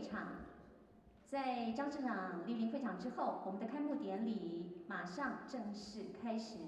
场。在张市长莅临会场之后，我们的开幕典礼马上正式开始。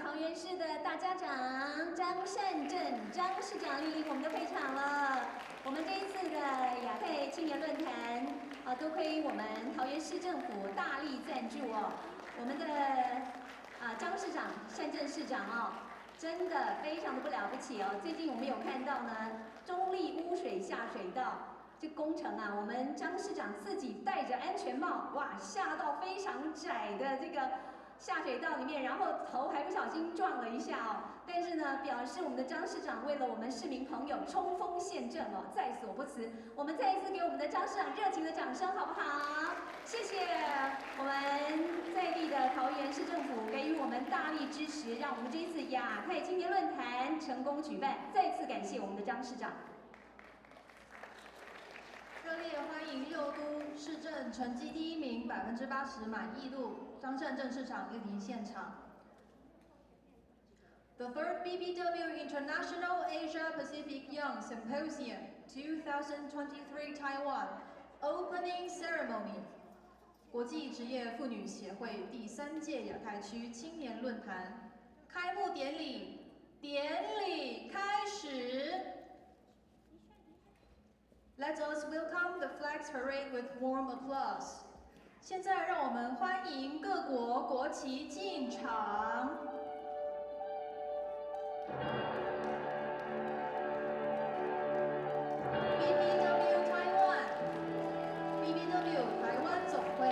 桃园市的大家长张善政张市长莅临我们的会场了。我们这一次的亚太青年论坛多亏我们桃园市政府大力赞助哦。我们的张市长善政市长真的非常的不了不起哦。最近我们有看到呢，中立污水下水道这工程我们张市长自己戴着安全帽，哇，下到非常窄的这个下水道里面，然后头还不小心撞了一下但是呢，表示我们的张市长为了我们市民朋友冲锋陷阵在所不辞。我们再一次给我们的张市长热情的掌声，好不好？谢谢我们在地的桃园市政府给予我们大力支持，让我们这一次亚太青年论坛成功举办。再次感谢我们的张市长。热烈欢迎六都市政成绩第1名80%满意度张善政市长莅临现场。The third BPW International Asia Pacific Young Symposium 2023 Taiwan Opening Ceremony 国际职业妇女协会第3届亚太区青年论坛开幕典礼开始。Let us welcome the flags parade with warm applause. 现在让我们欢迎各国国旗进场。BPW Taiwan, BPW 台湾总会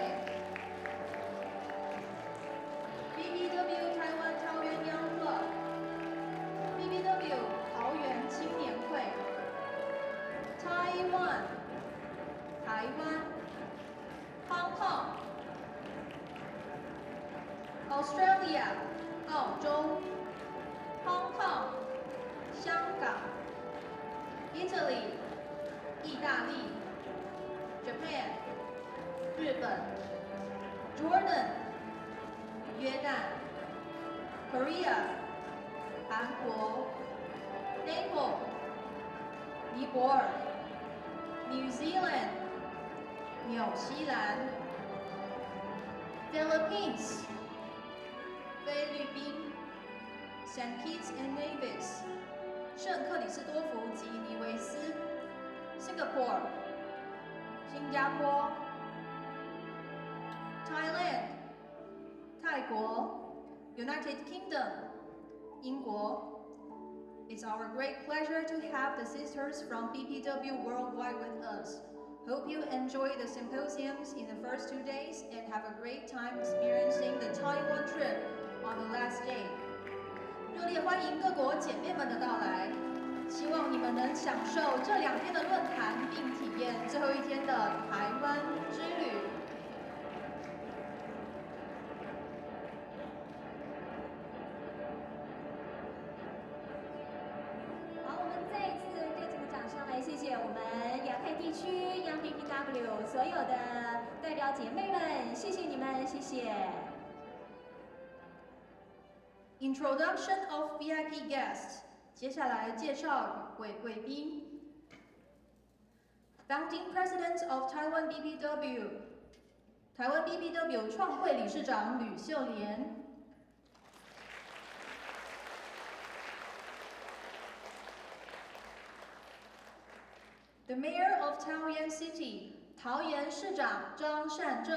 ，BPW 台湾桃园 Young Club, BPW 桃园青年会。Taiwan 台湾 Hong Kong Australia 澳洲 Hong Kong 香港 Italy 意大利 Japan 日本 Jordan 约旦 Korea 韩国 Nepal 尼泊尔New Zealand 纽西兰 Philippines 菲律宾 Saint Kitts and Nevis 圣克里斯多福及尼维斯 Singapore 新加坡 Thailand 泰国 United Kingdom 英国。It's our great pleasure to have the sisters from BPW worldwide with us. Hope you enjoy the symposiums in the first 2 days and have a great time experiencing the Taiwan trip on the last day. 热烈欢迎各国姐妹们的到来，希望你们能享受这2天的论坛，并体验最后1天的台湾之旅。谢谢我们亚太地区 Young BPW 所有的代表姐妹们，谢谢你们，谢谢。Introduction of VIP guests， 接下来介绍贵宾。Founding President of Taiwan BPW， 台湾 BPW 创会理事长吕秀莲。Mayor of Taoyuan City, 桃园市长张善政。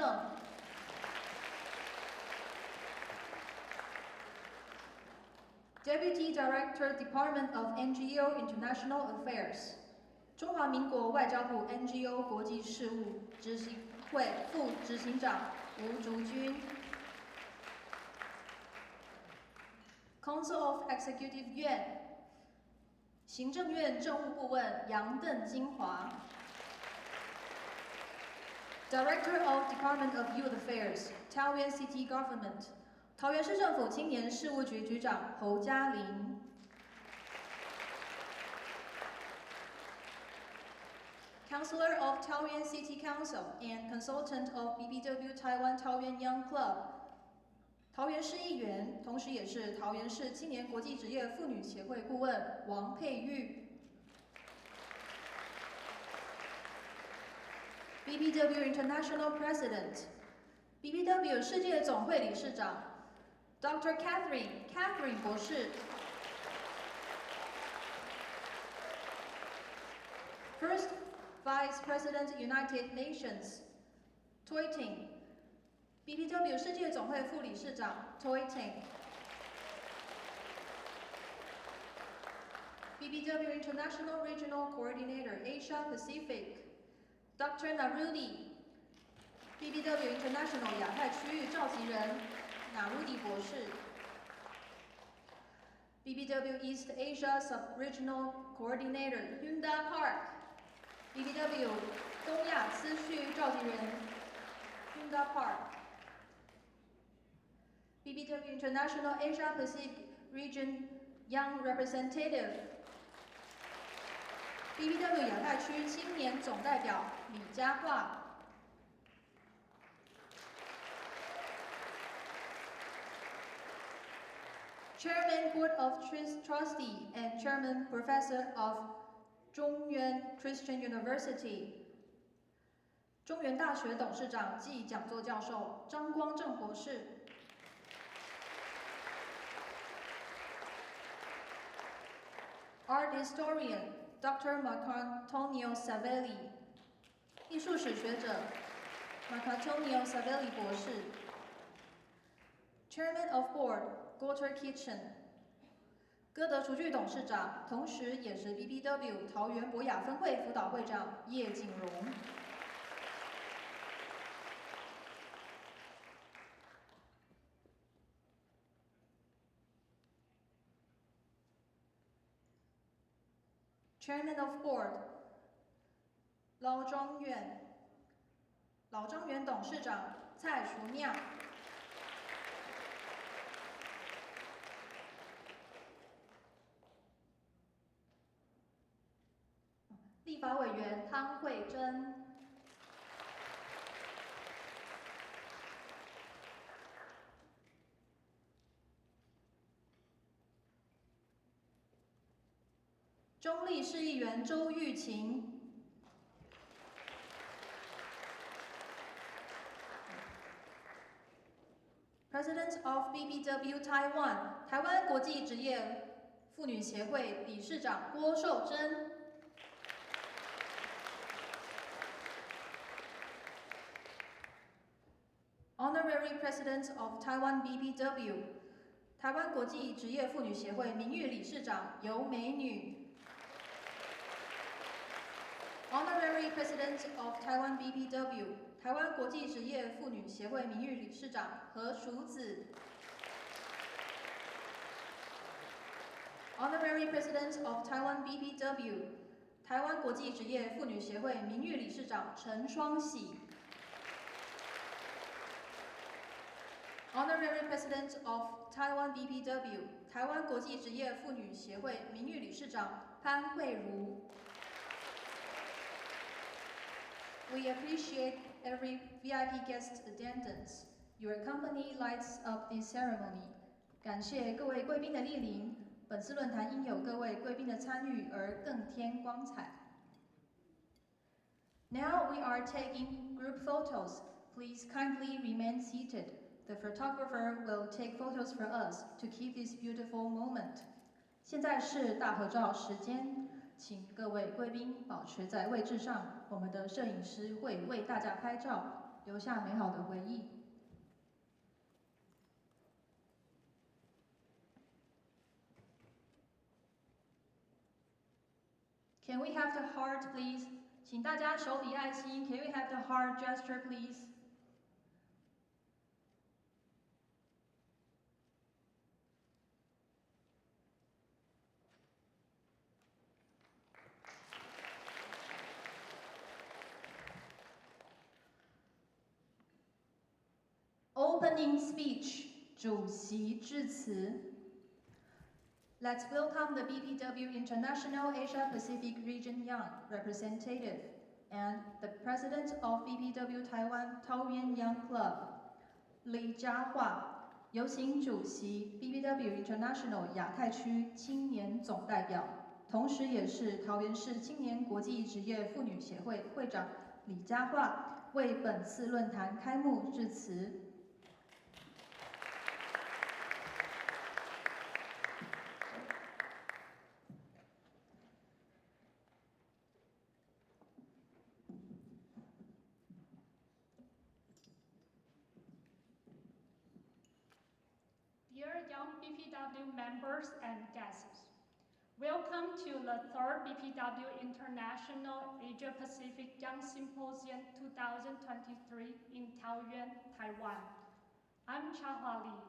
Deputy Director, Department of NGO International Affairs, 中华民国外交部 NGO 国际事务执行会副执行长吴竹君。Council of Executive 院，行政院政务顾问杨邓金华。Director of Department of Youth Affairs, Taoyuan City Government, 桃园市政府青年事务局局长侯嘉玲。Counselor of Taoyuan City Council and Consultant of BPW Taiwan Taoyuan Young Club, 桃园市议员，同时也是桃园市青年国际职业妇女协会顾问王佩玉。BPW International President, BPW 世界总会理事长 Dr. Catherine 博士。First Vice President United Nations, Toy Ting, BPW 世界总会副理事长 Toy Ting。BPW International Regional Coordinator Asia Pacific, Dr. Narudi, BPW International 亚太区域召集人 Narudi 博士。BPW East Asia Sub-Regional Coordinator Hyunda Park, BPW 东亚资区召集人 Hyunda Park。BPW International Asia Pacific Region Young Representative, BPW 亚太区青年总代表李佳桦。Chairman Board of Trustee and Chairman Professor of 中原 Christian University, 中原大学董事长暨讲座教授张光正博士。Art Historian Dr. Marcantonio Savelli, 艺术史学者 Marcantonio Savelli 博士。Chairman of Board Goter Kitchen, 歌德厨具董事长，同时也是 BPW 桃园博雅分会辅导会长叶景荣。Chairman of Board 老庄园董事长蔡淑酿。立法委员汤慧珍。中立市议员周玉琴。President of BPW Taiwan, 台湾国际职业妇女协会理事长郭寿珍。Honorary President of Taiwan BPW, 台湾国际职业妇女协会名誉理事长尤美女。Honorary President of Taiwan BPW, 台湾国际职业妇女协会名誉理事长何淑子。Honorary President of Taiwan BPW, 台湾国际职业妇女协会名誉理事长陈双喜。Honorary President of Taiwan BPW, 台湾国际职业妇女协会名誉理事长潘慧茹。We appreciate every VIP guest's attendance. Your company lights up this ceremony. 感谢各位贵宾的莅临，本次论坛因有各位贵宾的参与而更添光彩。Now we are taking group photos. Please kindly remain seated. The photographer will take photos for us to keep this beautiful moment. 现在是大合照时间，请各位贵宾保持在位置上，我们的摄影师会为大家拍照，留下美好的回忆。Can we have the heart, please? 请大家手比爱心。Can we have the heart gesture, please? Opening speech, 主席致辞。Let's welcome the BPW International Asia Pacific Region Young Representative and the President of BPW Taiwan Taoyuan Young Club, 李佳桦，有请主席 BPW International 亚太区青年总代表，同时也是桃园市青年国际职业妇女协会会长李佳桦为本次论坛开幕致辞。Dear young BPW members and guests, welcome to the 3rd BPW International Asia Pacific Young Symposium 2023 in Taoyuan, Taiwan. I'm Hsiu-lien,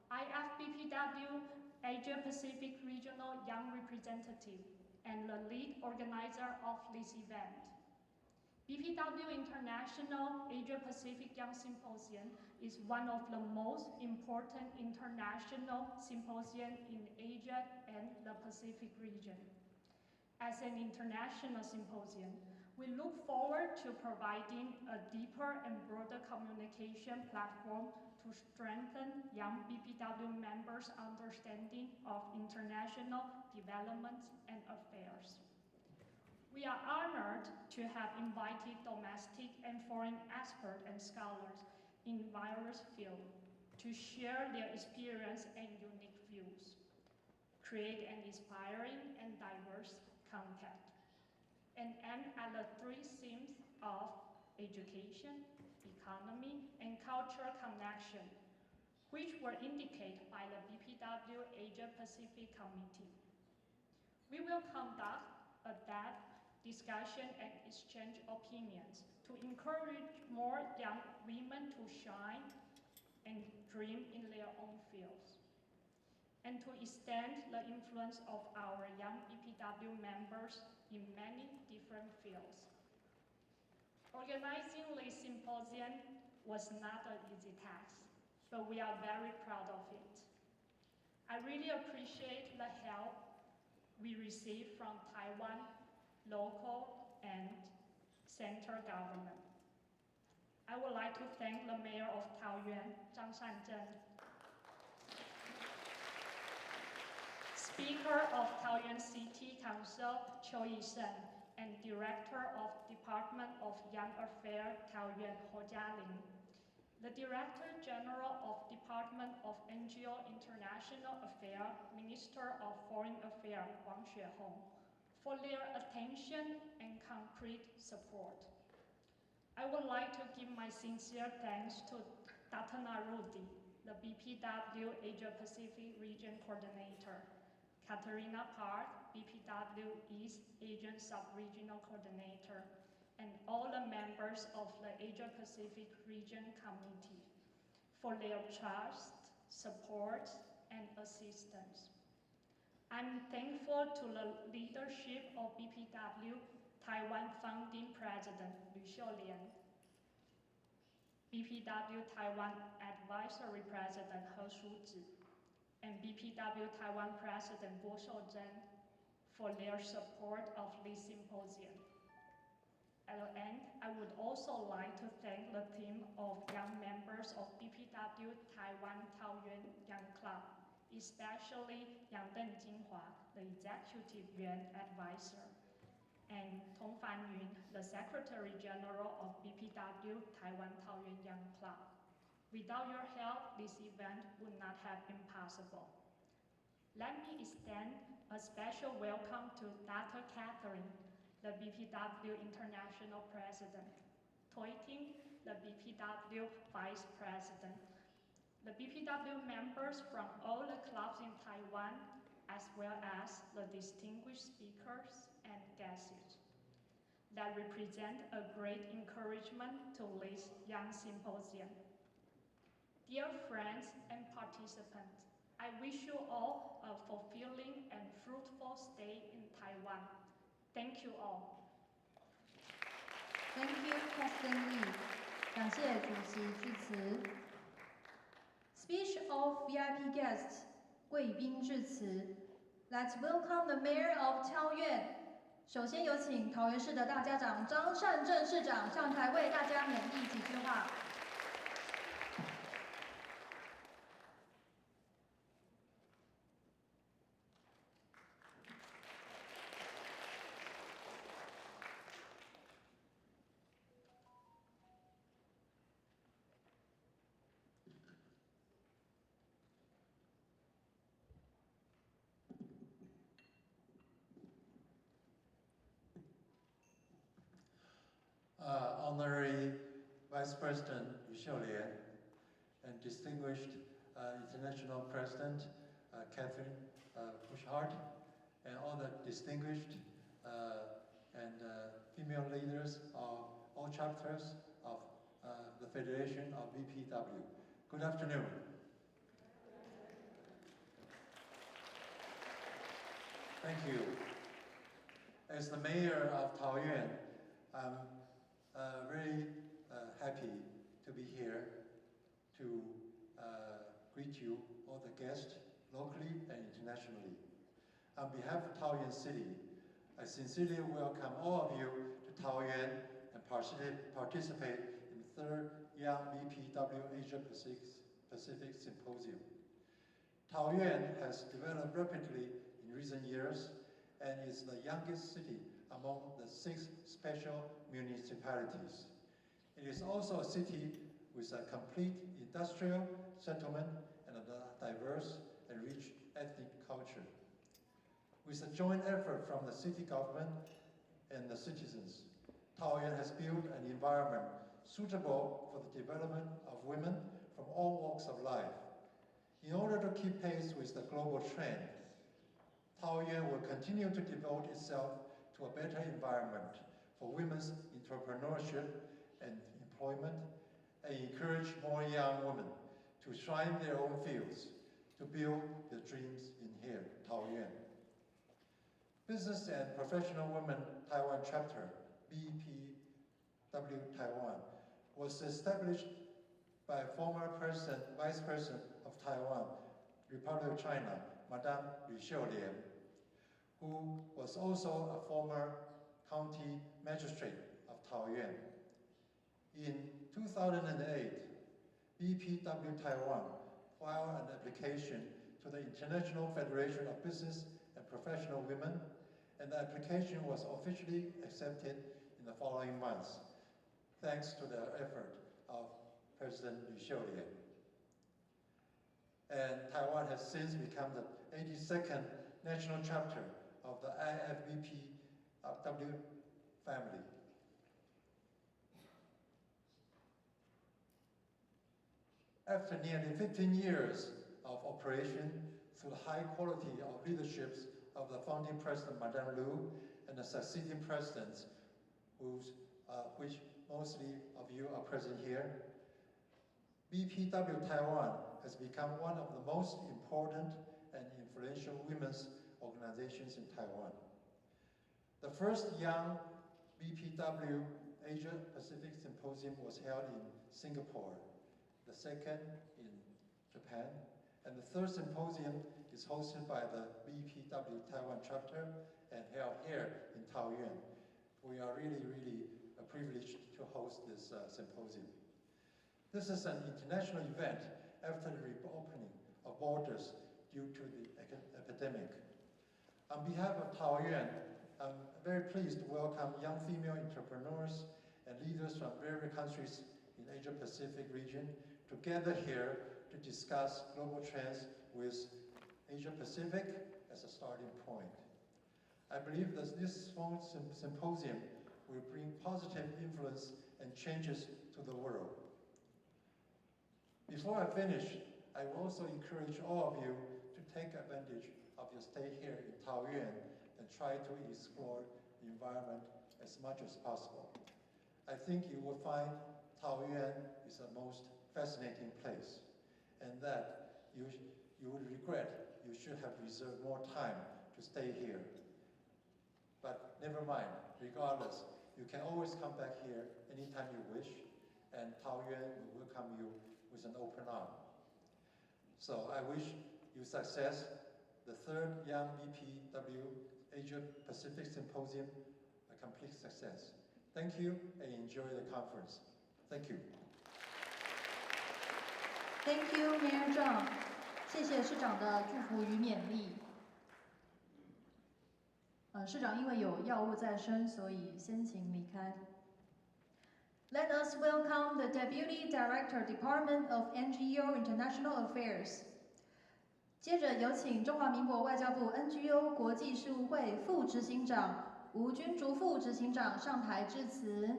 IFBPW Asia Pacific Regional Young Representative and the lead organizer of this event. BPW International Asia Pacific Young Symposium is one of the most important international symposiums in Asia and the Pacific region. As an international symposium, we look forward to providing a deeper and broader communication platform to strengthen young BPW members' understanding of international developments and affairs. We are honored to have invited domestic and foreign experts and scholars in various fields to share their experience and unique views, create an inspiring and diverse content, and aim at the 3 themes of education, economy, and cultural connection, which were indicated by the BPW Asia Pacific Committee. We will conduct a depth discussion and exchange opinions to encourage more young women to shine and dream in their own fields, and to extend the influence of our young BPW members in many different fields. Organizing this symposium was not an easy task, but we are very proud of it. I really appreciate the help we received from Taiwan, local and central government. I would like to thank the Mayor of Taoyuan, Zhang Shanzhen, Speaker of Taoyuan City Council, Qiu Yishen, and Director of Department of Young Affairs, Taoyuan, Ho Jialing, the Director General of Department of NGO International Affairs, Minister of Foreign Affairs, Wang Xuehong, for their attention and concrete support. I would like to give my sincere thanks to Dr. Narudi, the BPW Asia Pacific Region Coordinator, Katerina Park, BPW East Asian Sub-Regional Coordinator, and all the members of the Asia Pacific Region Committee for their trust, support, and assistance. I'm thankful to the leadership of BPW Taiwan Founding President Lü Xiu-lien, BPW Taiwan Advisory President He Shu-zi, and BPW Taiwan President Guo Shouzhen for their support of this symposium. At the end, I would also like to thank the team of young members of BPW Taiwan Taoyuan Young Club, especially Yang Deng Jinhua, the Executive Yuan Advisor, and Tong Fanyun, the Secretary General of BPW Taiwan Taoyuan Young Club. Without your help, this event would not have been possible. Let me extend a special welcome to Dr. Catherine, the BPW International President, Toy Ting, the BPW Vice President, the BPW members from all the clubs in Taiwan, as well as the distinguished speakers and guests that represent a great encouragement to this young symposium. Dear friends and participants, I wish you all a fulfilling and fruitful stay in Taiwan. Thank you all. Thank you, President Lee. 感谢主席致辞。Speech of VIP guests. 贵宾致辞。Let's welcome the Mayor of Taoyuan. 首先有请桃园市的大家长张善政市长上台为大家勉励几句话。Honorary Vice President Hsiu-lien and distinguished International President Catherine Bushhart, and all the distinguished and female leaders of all chapters of the Federation of BPW. Good afternoon. Thank you. As the mayor of Taoyuan, I'm very happy to be here to greet you, all the guests, locally and internationally. On behalf of Taoyuan City, I sincerely welcome all of you to Taoyuan and participate in the 3rd Young BPW Asia Pacific Symposium. Taoyuan has developed rapidly in recent years and is the youngest city among the 6 special municipalities. It is also a city with a complete industrial settlement and a diverse and rich ethnic culture. With a joint effort from the city government and the citizens, Taoyuan has built an environment suitable for the development of women from all walks of life. In order to keep pace with the global trend, Taoyuan will continue to devote itself to a better environment for women's entrepreneurship and employment, and encourage more young women to shine their own fields, to build their dreams in here, Taoyuan. Business and Professional Women Taiwan Chapter, BPW Taiwan, was established by former Vice President of Taiwan, Republic of China, Madame呂秀莲, who was also a former county magistrate of Taoyuan. In 2008, BPW Taiwan filed an application to the International Federation of Business and Professional Women, and the application was officially accepted in the following months, thanks to the effort of President Hsiu-lien. And Taiwan has since become the 82nd national chapter of the IFBPW family. After nearly 15 years of operation, through the high quality of leaderships of the founding president, Madame Lu, and the succeeding presidents, which mostly of you are present here, BPW Taiwan has become one of the most important and influential women's organizations in Taiwan. The first young BPW Asia Pacific Symposium was held in Singapore, the second in Japan, and the third symposium is hosted by the BPW Taiwan chapter and held here in Taoyuan. We are really privileged to host this symposium. This is an international event after the reopening of borders due to the epidemic. On behalf of Taoyuan, I'm very pleased to welcome young female entrepreneurs and leaders from various countries in Asia Pacific region to gather here to discuss global trends with Asia Pacific as a starting point. I believe that this symposium will bring positive influence and changes to the world. Before I finish, I will also encourage all of you to take advantage of your stay here in Taoyuan and try to explore the environment as much as possible. I think you will find Taoyuan is the most fascinating place, and that you would regret you should have reserved more time to stay here. But never mind, regardless, you can always come back here anytime you wish, and Taoyuan will welcome you with an open arm. So I wish you success, the third Young BPW Asia Pacific Symposium, a complete success. Thank you and enjoy the conference. Thank you. Thank you, Mayor Zhang. 谢谢市长的祝福与勉励。市长因为有药物在身，所以先行离开。Let us welcome the Deputy Director, Department of NGO International Affairs. 接着有请中华民国外交部 NGO 国际事务会副执行长吴君竹副执行长上台致辞。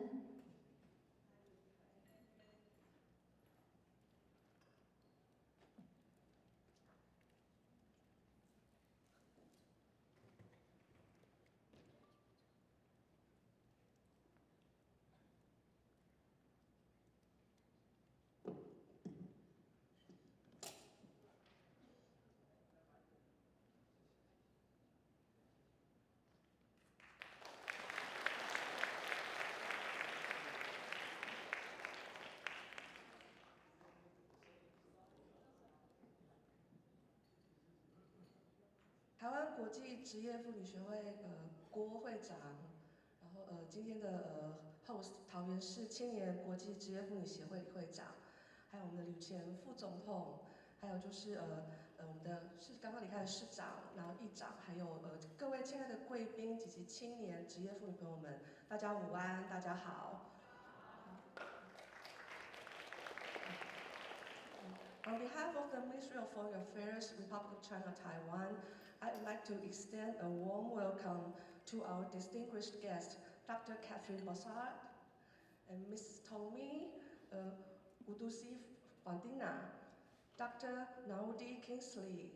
台湾国际职业妇女协会郭会长，然后今天的host 桃园市青年国际职业妇女协会理会长，还有我们的吕前副总统，还有就是我们的刚刚离开的市长，然后议长，还有各位亲爱的贵宾以及青年职业妇女朋友们，大家午安，大家好。On behalf of the Ministry of Foreign Affairs, Republic of China, Taiwan, I would like to extend a warm welcome to our distinguished guest, Dr. Catherine Bossard and Ms. Tommy Udusi Bandina, Dr. Naudi Kingsley,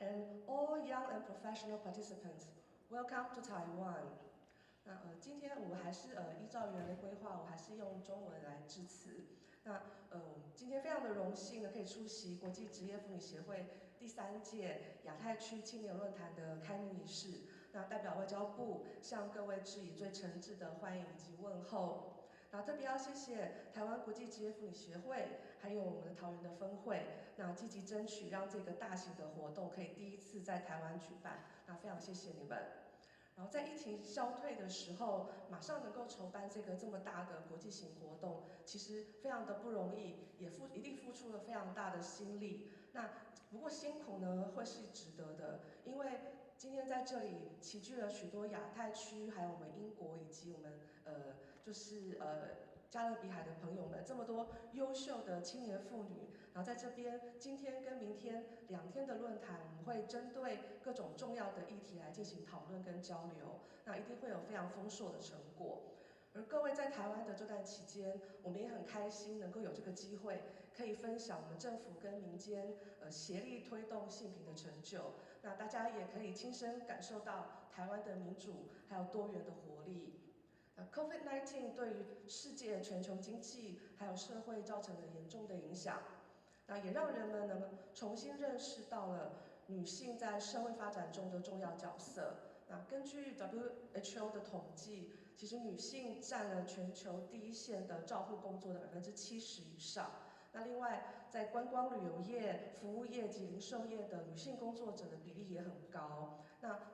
and all young and professional participants. Welcome to Taiwan. 今天我还是依照原来的规划，我还是用中文来致辞。今天非常的荣幸呢，可以出席国际职业妇女协会第3届亚太区青年论坛的开幕仪式。代表外交部向各位致以最诚挚的欢迎以及问候。特别要谢谢台湾国际职业妇女协会，还有我们的桃园的分会，积极争取让这个大型的活动可以第一次在台湾举办。非常谢谢你们。然后在疫情消退的时候，马上能够筹办这么大的国际型活动，其实非常的不容易，也一定付出了非常大的心力。不过辛苦呢会是值得的，因为今天在这里齐聚了许多亚太区，还有我们英国以及我们加勒比海的朋友们，这么多优秀的青年妇女。然后在这边，今天跟明天2天的论坛，我们会针对各种重要的议题来进行讨论跟交流，一定会有非常丰硕的成果。而各位在台湾的这段期间，我们也很开心能够有这个机会，可以分享我们政府跟民间协力推动性平的成就。大家也可以亲身感受到台湾的民主还有多元的活力。COVID-19 对于世界全球经济还有社会造成了严重的影响。也让人们能重新认识到了女性在社会发展中的重要角色。根据 WHO 的统计，其实女性占了全球第一线的照护工作的70%以上。另外，在观光旅游业、服务业及零售业的女性工作者的比例也很高。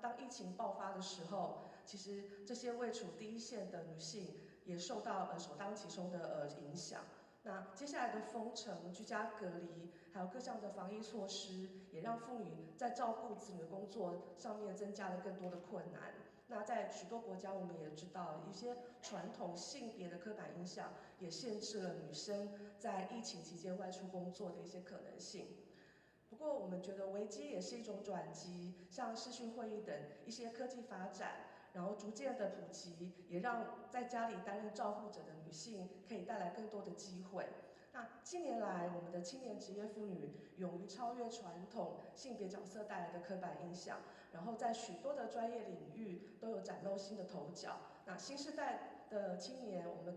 当疫情爆发的时候，其实这些位处第一线的女性也受到首当其冲的影响。接下来的封城、居家隔离，还有各项的防疫措施，也让妇女在照顾子女的工作上面增加了更多的困难。在许多国家，我们也知道一些传统性别的刻板印象，也限制了女生在疫情期间外出工作的一些可能性。不过我们觉得危机也是一种转机，像视讯会议等一些科技发展，然后逐渐的普及，也让在家里担任照护者的女性可以带来更多的机会。那近年来，我们的青年职业妇女勇于超越传统性别角色带来的刻板印象，然后在许多的专业领域都有崭露新的头角。那新时代的青年，我们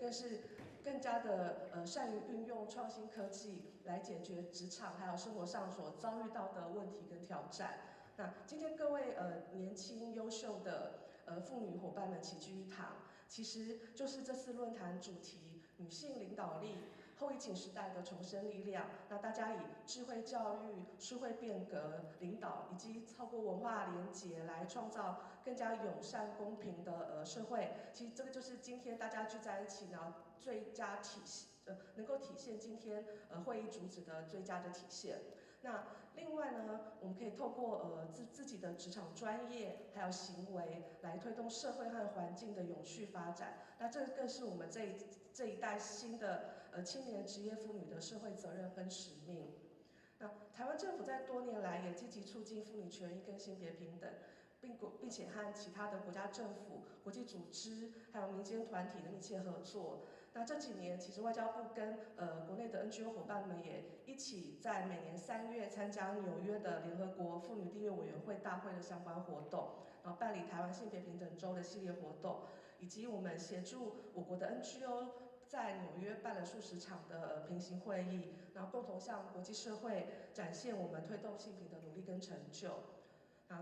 更加的善于运用创新科技来解决职场还有生活上所遭遇到的问题跟挑战。那今天各位年轻优秀的妇女伙伴们齐聚一堂，其实就是这次论坛主题女性领导力。后疫情时代的重生力量，那大家以智慧教育、数位变革、领导以及透过文化连结来创造更加友善、公平的社会。其实这个就是今天大家聚在一起，然后最佳能够体现今天会议主旨的最佳的体现。那另外呢，我们可以透过自己的职场专业还有行为来推动社会和环境的永续发展。那这更是我们这一代新的青年职业妇女的社会责任跟使命。那台湾政府在多年来也积极促进妇女权益跟性别平等，并且和其他的国家政府、国际组织还有民间团体的密切合作。那这几年，其实外交部跟国内的 NGO 伙伴们也一起在每年3月参加纽约的联合国妇女缔约委员会大会的相关活动，然后办理台湾性别平等周的系列活动，以及我们协助我国的 NGO 在纽约办了数十场的平行会议，然后共同向国际社会展现我们推动性平的努力跟成就。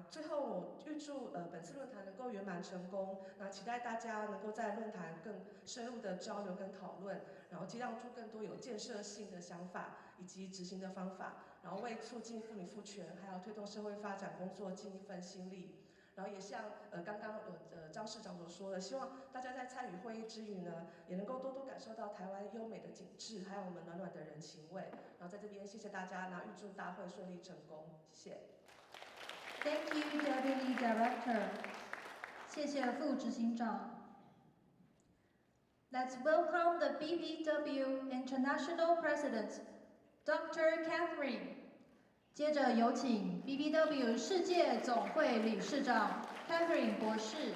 最后我预祝本次论坛能够圆满成功，那期待大家能够在论坛更深入的交流跟讨论，然后激荡出更多有建设性的想法以及执行的方法，然后为促进妇女赋权还有推动社会发展工作尽一份心力。然后也像刚刚张市长所说的，希望大家在参与会议之余呢，也能够多多感受到台湾优美的景致，还有我们暖暖的人情味。然后在这边谢谢大家，然后预祝大会顺利成功，谢谢。Thank you, Deputy Director. 谢谢副执行长。Let's welcome the BPW International President, Dr. Catherine. 接着有请 BPW 世界总会理事长 Catherine 博士。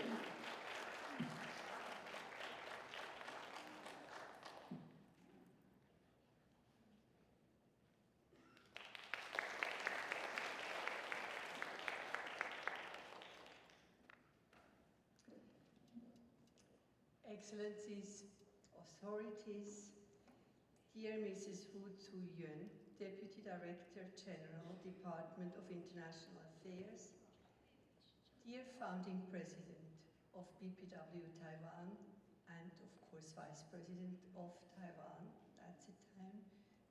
Excellencies, authorities, dear Mrs. Hsiu-lien, Deputy Director General, Department of International Affairs, dear Founding President of BPW Taiwan, and of course Vice President of Taiwan at the time,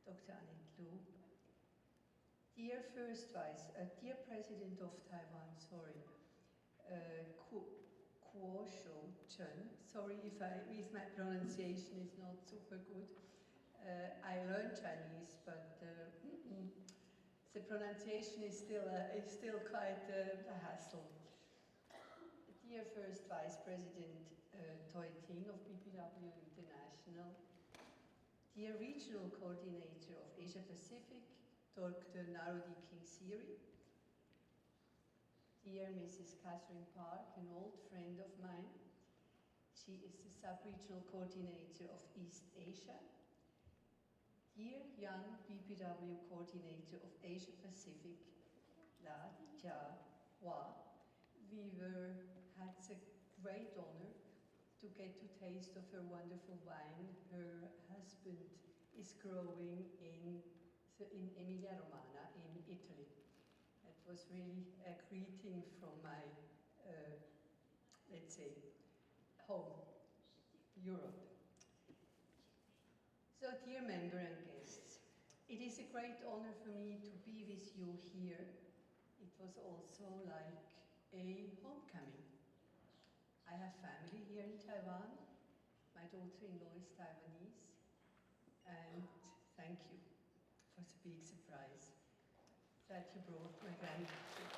Dr. Annette, dear dear President of Taiwan, Kuo Shou-chen. Sorry if my pronunciation is not super good. I learned Chinese, but the pronunciation is still quite a hassle. Dear First Vice President Toi Ting of BPW International, dear Regional Coordinator of Asia Pacific, Dr. Narodi King-Siri, dear Mrs. Catherine Park, an old friend of mine. She is the Sub-Regional Coordinator of East Asia. Dear young BPW Coordinator of Asia Pacific, La Jia Hua. We had the great honor to get to taste of her wonderful wine. Her husband is growing in Emilia-Romagna in Italy. It was really a greeting from my, let's say, home, Europe. So, dear member and guests, it is a great honor for me to be with you here. It was also like a homecoming. I have family here in Taiwan. My daughter-in-law is Taiwanese. And thank you for the big surprise that you brought my granddaughter.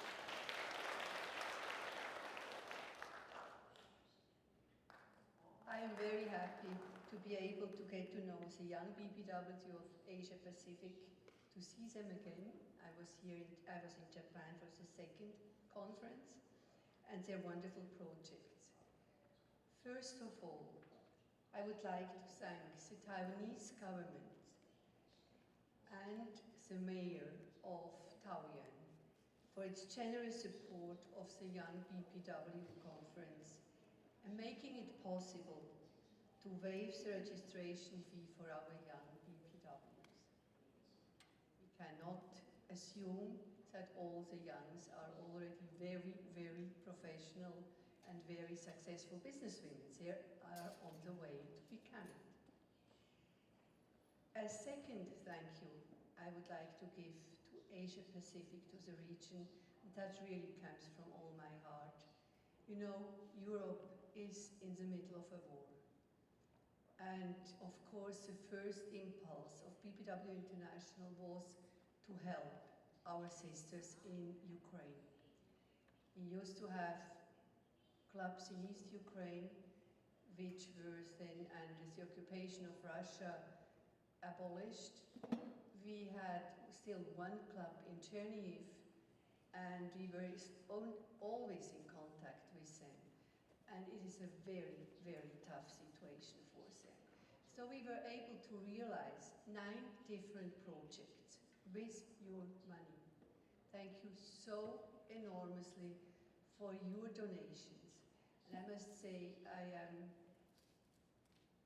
I am very happy to be able to get to know the young BPW of Asia Pacific, to see them again. I was in Japan for the second conference, and their wonderful projects. First of all, I would like to thank the Taiwanese government and the mayor of Taoyuan for its generous support of the Young BPW conference and making it possible to waive the registration fee for our young BPWs. We cannot assume that all the youngs are already very, very professional and very successful businesswomen. They are on the way to becoming. A second thank you I would like to give to Asia Pacific, to the region, and that really comes from all my heart. You know, Europe is in the middle of a war. And of course, the first impulse of BPW International was to help our sisters in Ukraine. We used to have clubs in East Ukraine, which were then under the occupation of Russia abolished. We had still one club in Chernihiv, and we were always in contact with them. And it is a very, very tough situation for them. So we were able to realize 9 different projects with your money. Thank you so enormously for your donations. And I must say, I am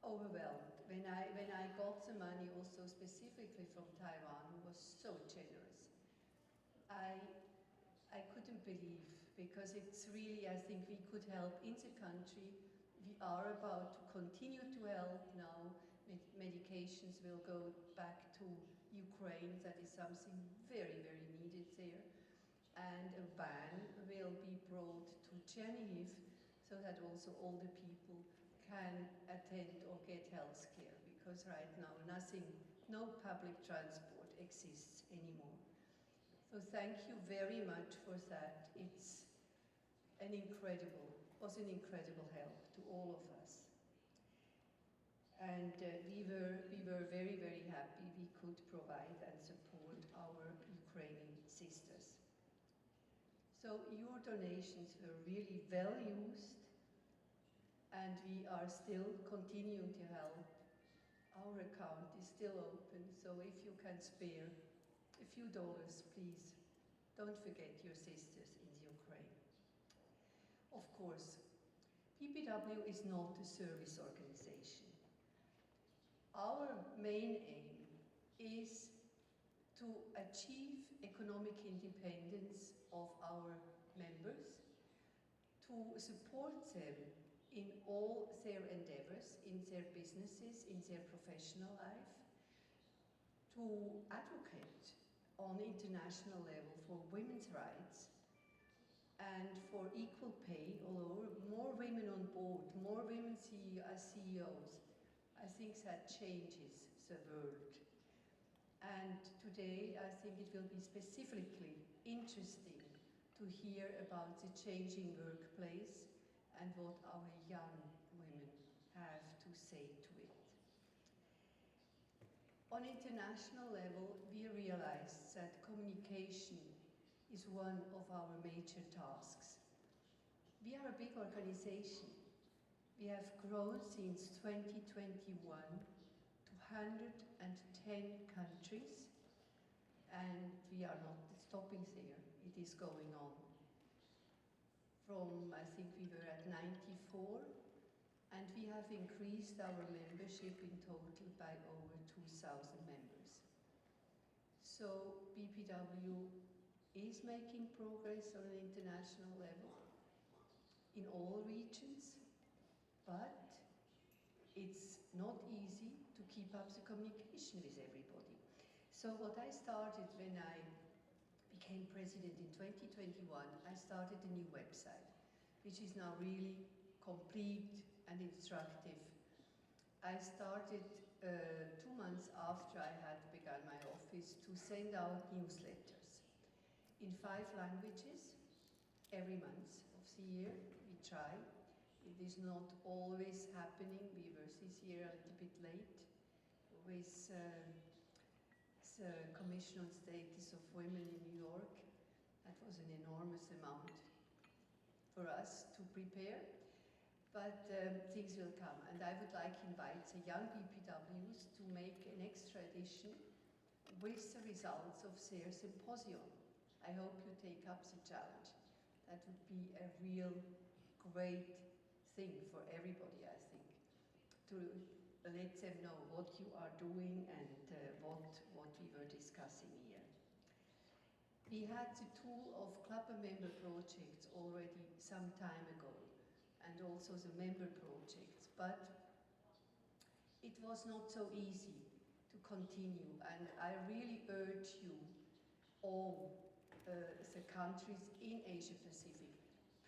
overwhelmed. When I got the money also specifically from Taiwan, who was so generous, I couldn't believe, because it's really, I think we could help in the country. We are about to continue to help now. Medications will go back to Ukraine. That is something very, very needed there. And a van will be brought to Chernihiv so that also older people can attend or get health care, because right now no public transport exists anymore. So thank you very much for that. It's was an incredible help to all of us. And we were very, very happy we could provide and support our Ukrainian sisters. So your donations were really well used, and we are still continuing to help. Our account is still open, so if you can spare a few dollars, please don't forget your sisters in the Ukraine. Of course, BPW is not a service organization. Our main aim is to achieve economic independence of our members, to support them in all their endeavors, in their businesses, in their professional life, to advocate on international level for women's rights and for equal pay all over, more women on board, more women as CEOs. I think that changes the world. And today I think it will be specifically interesting to hear about the changing workplace and what our young women have to say to it. On international level, we realized that communication is one of our major tasks. We are a big organization. We have grown since 2021 to 110 countries, and we are not stopping there. It is going on. From, I think we were at 94, and we have increased our membership in total by over 2,000 members. So BPW is making progress on an international level in all regions, but it's not easy to keep up the communication with everybody. So what I started when I became president in 2021, I started a new website, which is now really complete and instructive. I started 2 months after I had begun my office to send out newsletters in 5 languages every month of the year. We try. It is not always happening. We were this year a little bit late with Commission on Status of Women in New York. That was an enormous amount for us to prepare, but things will come. And I would like to invite the young BPWs to make an extra edition with the results of their symposium. I hope you take up the challenge. That would be a real great thing for everybody, I think, to let them know what you are doing and what we were discussing here. We had the tool of club member projects already some time ago, and also the member projects, but it was not so easy to continue, and I really urge you, all the countries in Asia Pacific,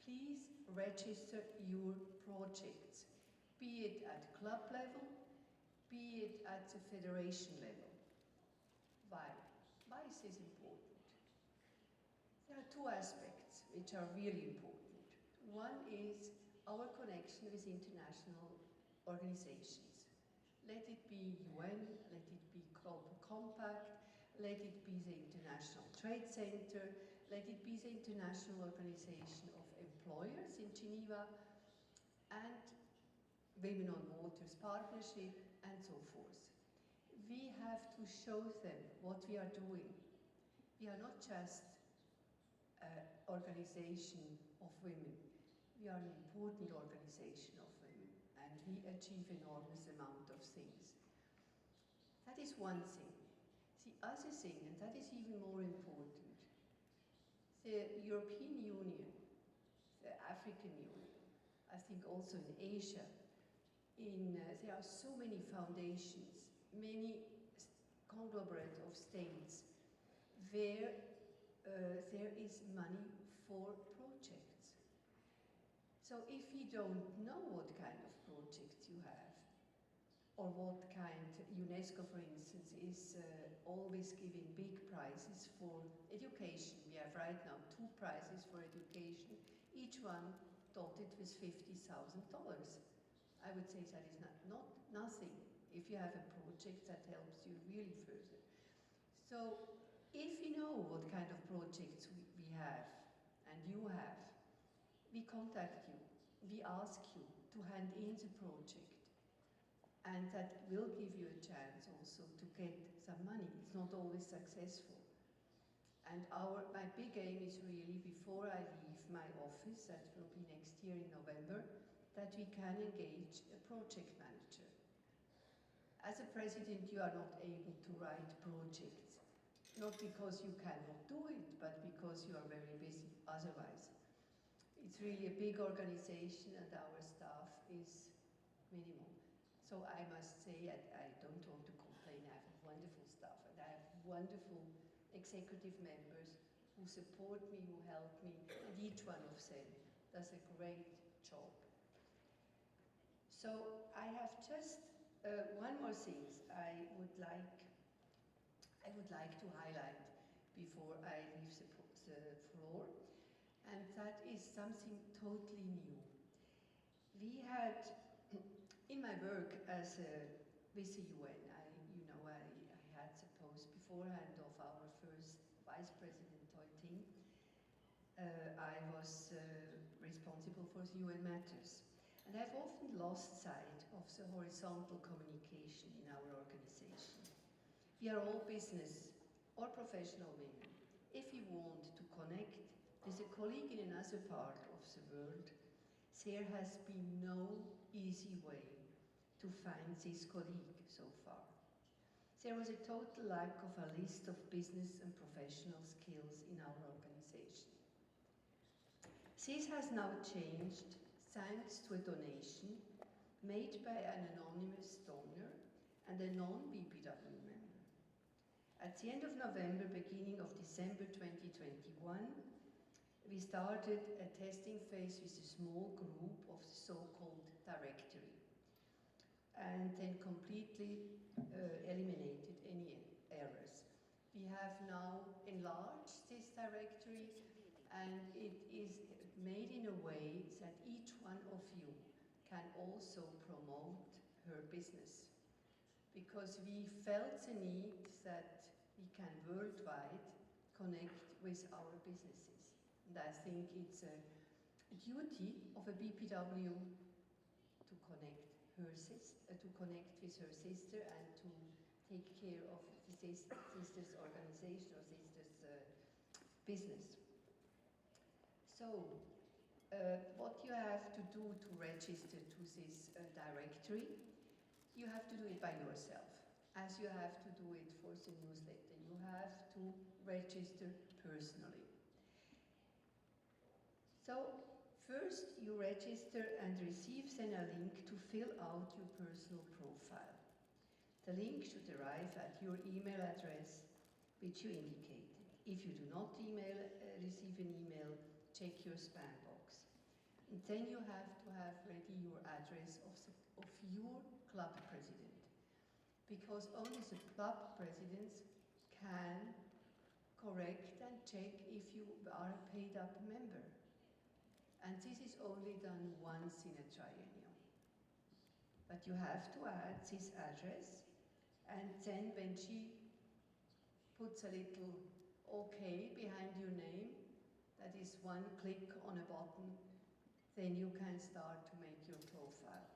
please register your projects, be it at club level, be it at the federation level. Why? Why is this important? There are two aspects which are really important. One is our connection with international organizations. Let it be UN, let it be Global Compact, let it be the International Trade Center, let it be the International Organization of Employers in Geneva, and Women on Waters Partnership, and so forth. We have to show them what we are doing. We are not just an organization of women. We are an important organization of women, and we achieve enormous amount of things. That is one thing. The other thing, and that is even more important, the European Union, the African Union, I think also in Asia, there are so many foundations, many conglomerate of states where there is money for projects. So if we don't know what kind of projects you have, or what kind, UNESCO for instance is always giving big prizes for education. We have right now 2 prizes for education, each one dotted with $50,000. I would say that is not nothing if you have a project that helps you really further. So if we know what kind of projects we have, and you have, we contact you, we ask you to hand in the project, and that will give you a chance also to get some money. It's not always successful. And my big aim is really, before I leave my office, that will be next year in November, that we can engage a project manager. As a president, you are not able to write projects, not because you cannot do it, but because you are very busy otherwise. It's really a big organization and our staff is minimal. So I must say, I don't want to complain, I have wonderful staff and I have wonderful executive members who support me, who help me, and each one of them does a great job. So I have just one more thing I would like to highlight before I leave the floor, and that is something totally new. We had, in my work with the UN, I had the post beforehand of our first Vice President Teuting. I was responsible for the UN matters. And I've often lost sight of the horizontal communication in our organization. We are all business or professional women. If we want to connect with a colleague in another part of the world, there has been no easy way to find this colleague so far. There was a total lack of a list of business and professional skills in our organization. This has now changed thanks to a donation made by an anonymous donor and a non-BPW member. At the end of November, beginning of December 2021, we started a testing phase with a small group of the so-called directory, and then completely eliminated any errors. We have now enlarged this directory, and it is made in a way that each one of you can also promote her business. Because we felt the need that we can worldwide connect with our businesses. And I think it's a duty of a BPW to connect with her sister and to take care of the sister's organization or sister's business. So, what you have to do to register to this directory, you have to do it by yourself, as you have to do it for the newsletter. You have to register personally. So, first you register and receive then a link to fill out your personal profile. The link should arrive at your email address, which you indicated. If you do not receive an email, check your spam box. And then you have to have ready your address of your club president, because only the club presidents can correct and check if you are a paid up member. And this is only done once in a triennium. But you have to add this address, and then when she puts a little OK behind your name, that is one click on a button, then you can start to make your profile.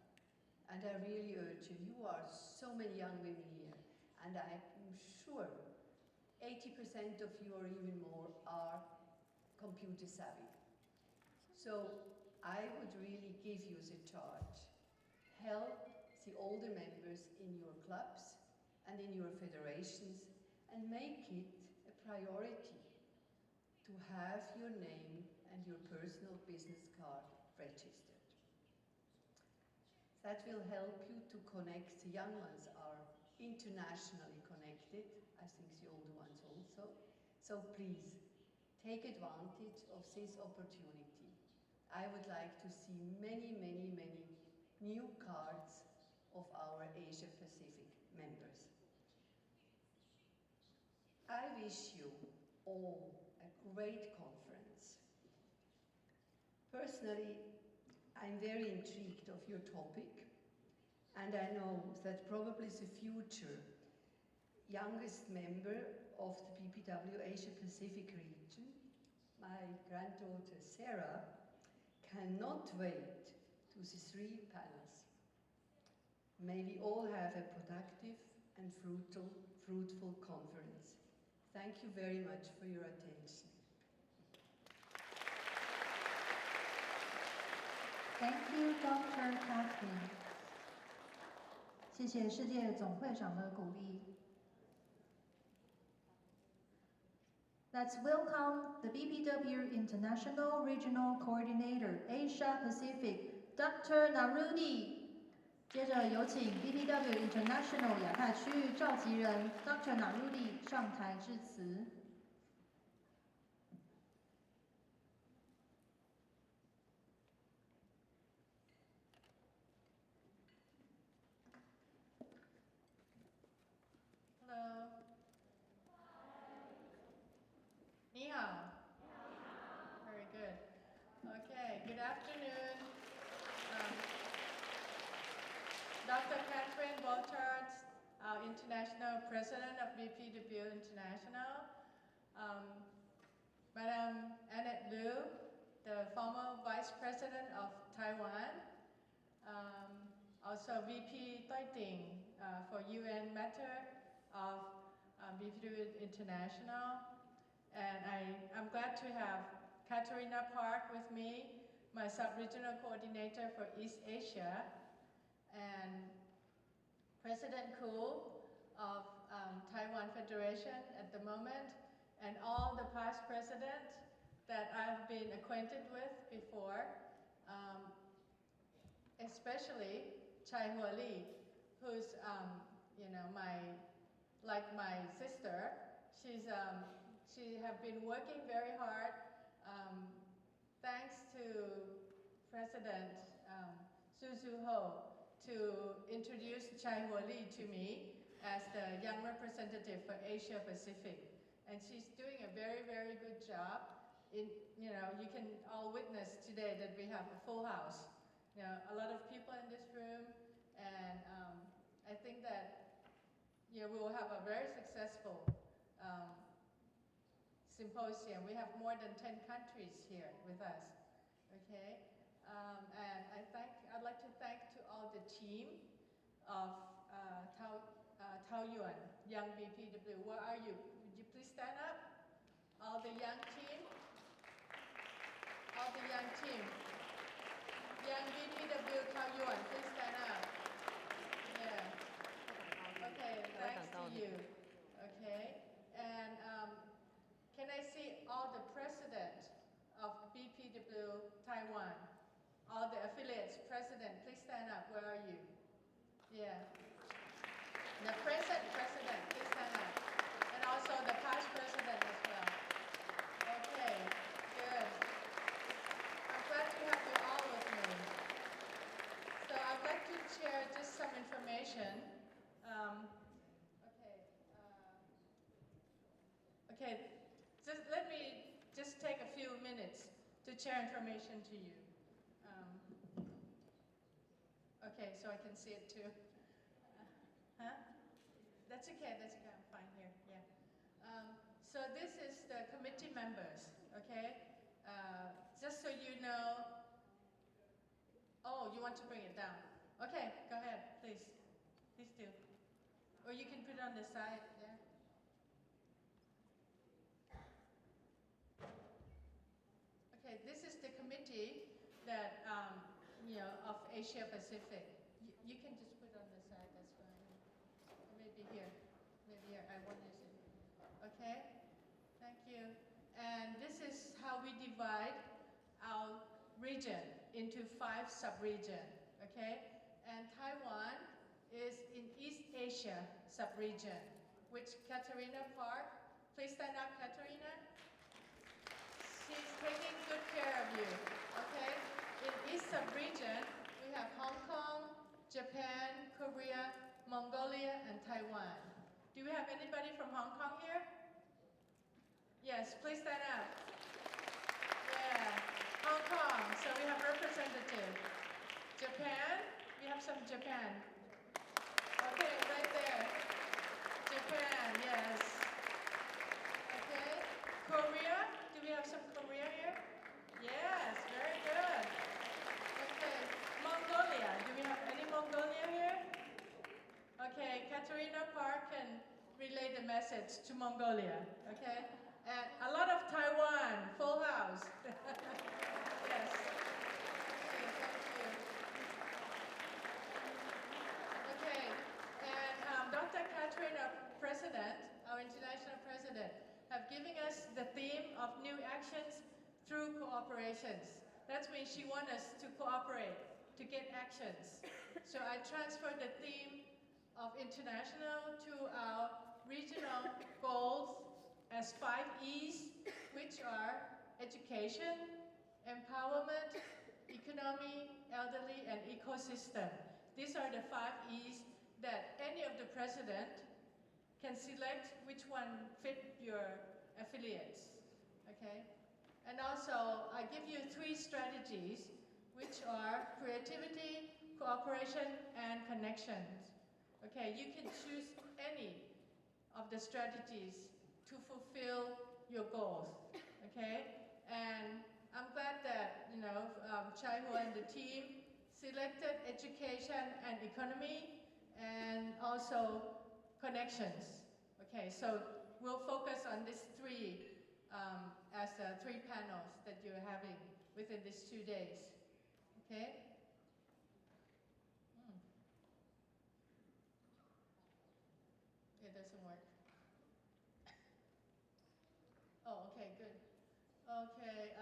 And I really urge you, you are so many young women here, and I'm sure 80% of you or even more are computer savvy. So I would really give you the charge. Help the older members in your clubs and in your federations, and make it a priority to have your name and your personal business card registered. That will help you to connect. The young ones are internationally connected, I think the older ones also. So please, take advantage of this opportunity. I would like to see many, many, many new cards of our Asia Pacific members. I wish you all a great conference. Personally, I'm very intrigued of your topic, and I know that probably the future youngest member of the BPW Asia Pacific region, my granddaughter Sarah, cannot wait to the 3 panels. May we all have a productive and fruitful conference. Thank you very much for your attention. Thank you, Dr. Kathleen. 谢谢世界总会长的鼓励。Let's welcome the BPW International Regional Coordinator, Asia Pacific, Dr. Narudi. 接着有请 BPW International 亚太区域召集人 Dr. Narudi 上台致辞。Hello. 你好. Very good. Okay, good afternoon. Dr. Catherine Bouchard, our International President of BPW International. Madam Annette Liu, the former Vice President of Taiwan. Also VP Toiting for UN Matter of BPW International. And I'm glad to have Katerina Park with me, my sub-regional coordinator for East Asia, and President Koo of Taiwan Federation at the moment, and all the past presidents that I've been acquainted with before, especially Hsiu-lien, who's like my sister. She have been working very hard, thanks to President Su to introduce Hsiu-lien to me as the young representative for Asia Pacific. And she's doing a very, very good job. You can all witness today that we have a full house. A lot of people in this room, and I think that we will have a very successful Symposium. We have more than 10 countries here with us. Okay, and I'd like to thank to all the team of Taoyuan Young BPW. Where are you? Would you please stand up? All the young team. All the young team. Young BPW Taoyuan, please stand up. Yeah. Okay, thanks to you. Okay, and can I see all the president of BPW Taiwan? All the affiliates, president, please stand up. Where are you? Yeah. The present president, please stand up. And also the past president as well. Okay, good. I'm glad to have you all with me. So I'd like to share just some information. Okay, let me just take a few minutes to share information to you. Okay, so I can see it too. Huh? That's okay, I'm fine here, yeah. So this is the committee members, okay? Just so you know, oh, you want to bring it down. Okay, go ahead, please do. Or you can put it on the side, yeah. Okay, this is the committee that, of Asia Pacific. You can just put it on the side, that's fine. Maybe here, I won't use it. Okay, thank you. And this is how we divide our region into 5 sub-regions, okay? And Taiwan is in East Asia sub-region, which Katarina Park, please stand up, Katarina. She's taking good care of you, okay? In East sub-region, we have Hong Kong, Japan, Korea, Mongolia, and Taiwan. Do we have anybody from Hong Kong here? Yes, please stand up. Yeah, Hong Kong, so we have representative. Japan, we have some Japan. Okay, right there. Japan, yes. Okay, Korea, do we have some Korea here? Yes, very good. Okay, Mongolia, do we have any Mongolia here? Okay, Katarina Park can relay the message to Mongolia, okay? And a lot of Taiwan, full house. Yes. Okay, thank you. Okay, and Dr. Katarina, President, our international president, have given us the theme of new actions through cooperations. That means she wants us to cooperate, to get actions. So I transferred the theme of international to our regional goals as 5 E's, which are education, empowerment, economy, elderly, and ecosystem. These are the 5 E's that any of the president can select which one fit your affiliates, okay? And also, I give you 3 strategies, which are creativity, cooperation, and connections. Okay, you can choose any of the strategies to fulfill your goals, okay? And I'm glad that, Chaihu and the team selected education and economy and also connections. Okay, so we'll focus on these 3 as 3 panels that you're having within these 2 days, okay? It doesn't work. Oh, okay, good. Okay,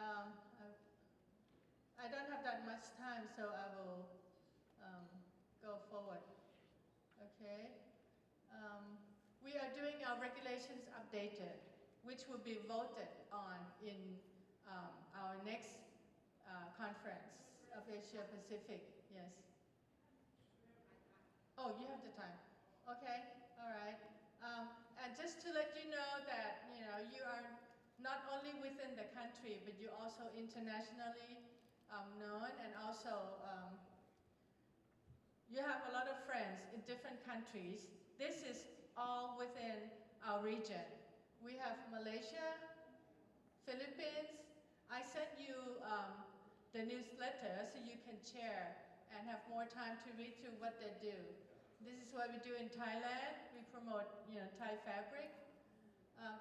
I don't have that much time, so I will go forward. Okay. We are doing our regulations updated, which will be voted on in our next conference of Asia Pacific. Yes. Oh, you have the time. Okay. All right. And just to let you know that you are not only within the country, but you're also internationally known, and also you have a lot of friends in different countries. This is all within our region. We have Malaysia, Philippines. I sent you the newsletter so you can share and have more time to read through what they do. This is what we do in Thailand. We promote, Thai fabric.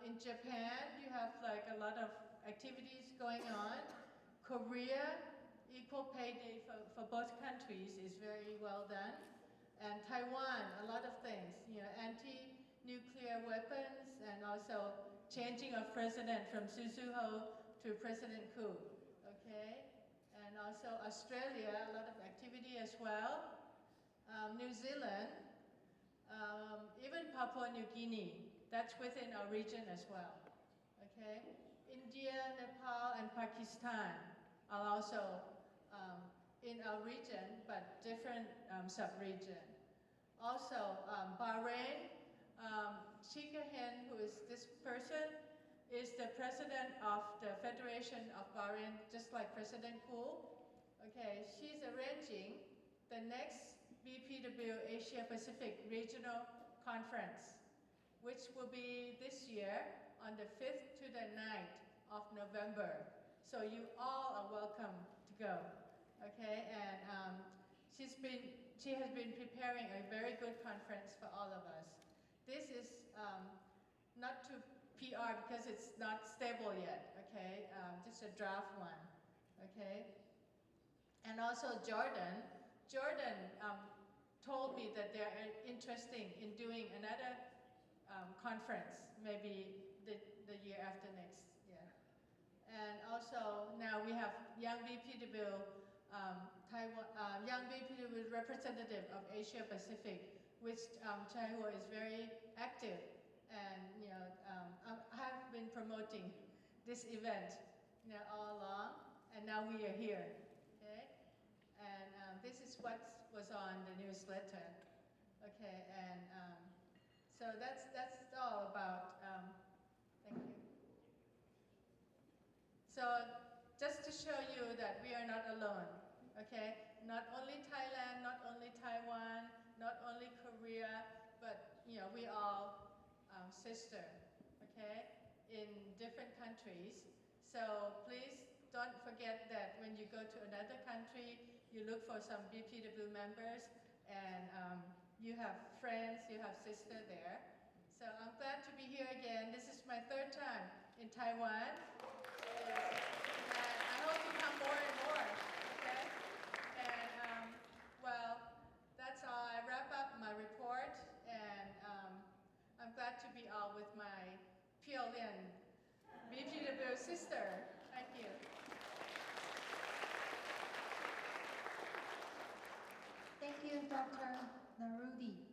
In Japan, you have like a lot of activities going on. Korea, equal pay day for both countries is very well done. And Taiwan, a lot of things, anti-nuclear weapons and also changing of president from Susuho to President Koo, okay? And also Australia, a lot of activity as well. New Zealand, even Papua New Guinea, that's within our region as well, okay? India, Nepal, and Pakistan are also in our region, but different sub-region. Also, Bahrain, Hsiu-lien, who is this person, is the president of the Federation of Bahrain, just like President Koo. Okay, she's arranging the next BPW Asia Pacific Regional Conference, which will be this year on the 5th to the 9th of November. So you all are welcome to go, okay? And she has been preparing a very good conference for all of us. This is not to PR because it's not stable yet, okay? Just a draft one, okay? And also Jordan told me that they're interested in doing another conference, maybe the year after next year. And also now we have young BPW, Taiwan, young BPW representative of Asia Pacific, which Chaiho is very active. And I have been promoting this event all along, and now we are here, okay? And this is what was on the newsletter, okay? And so that's all about. Thank you. So just to show you that we are not alone, okay? Not only Thailand, not only Taiwan, not only Korea, but we all sister, okay, in different countries. So please don't forget that when you go to another country, you look for some BPW members, and you have friends, you have sister there. So I'm glad to be here again. This is my third time in Taiwan. And I hope to come more and more, okay? And well, that's all. I wrap up my report, and I'm glad to be all with my Hsiu-lien BPW sister. Thank you. Thank you, Dr. Narudi.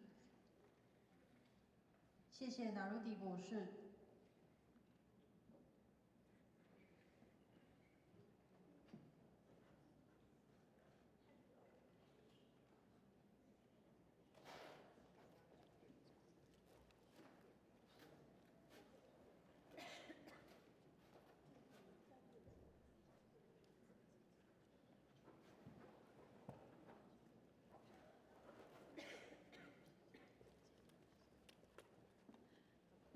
谢谢 Narudi 博士。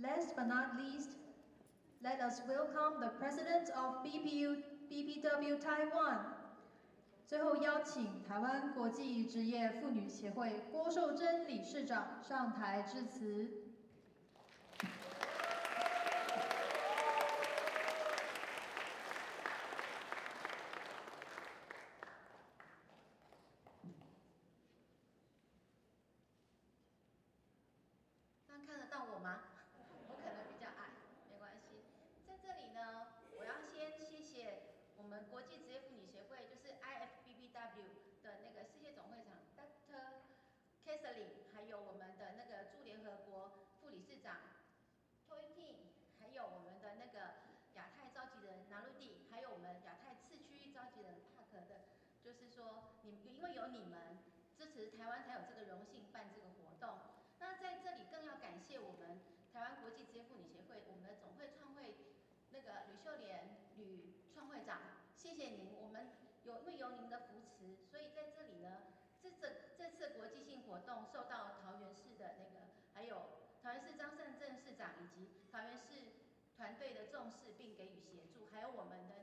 Last but not least, let us welcome the President of BPW Taiwan. 最后邀请台湾国际职业妇女协会郭寿珍理事长上台致辞。看得到我吗？我可能比较矮，没关系。在这里呢，我要先谢谢我们国际职业妇女协会，就是 IFBBW 的那个世界总会长 Dr. Hsiu-lien， 还有我们的那个驻联合国副理事长 Hsiu-lien， 还有我们的那个亚太召集人 Narudi， 还有我们亚太次区域召集人 Park 的，就是说因为有你们支持台湾，才有这个荣幸办这个活动。那在这里更要感谢我们台湾国际职业妇女协会，我们的总会创会那个吕秀莲吕创会长，谢谢您。我们因为有您的扶持，所以在这里呢，这次国际性活动受到桃园市的那个，还有桃园市张善政市长以及桃园市团队的重视并给予协助，还有我们的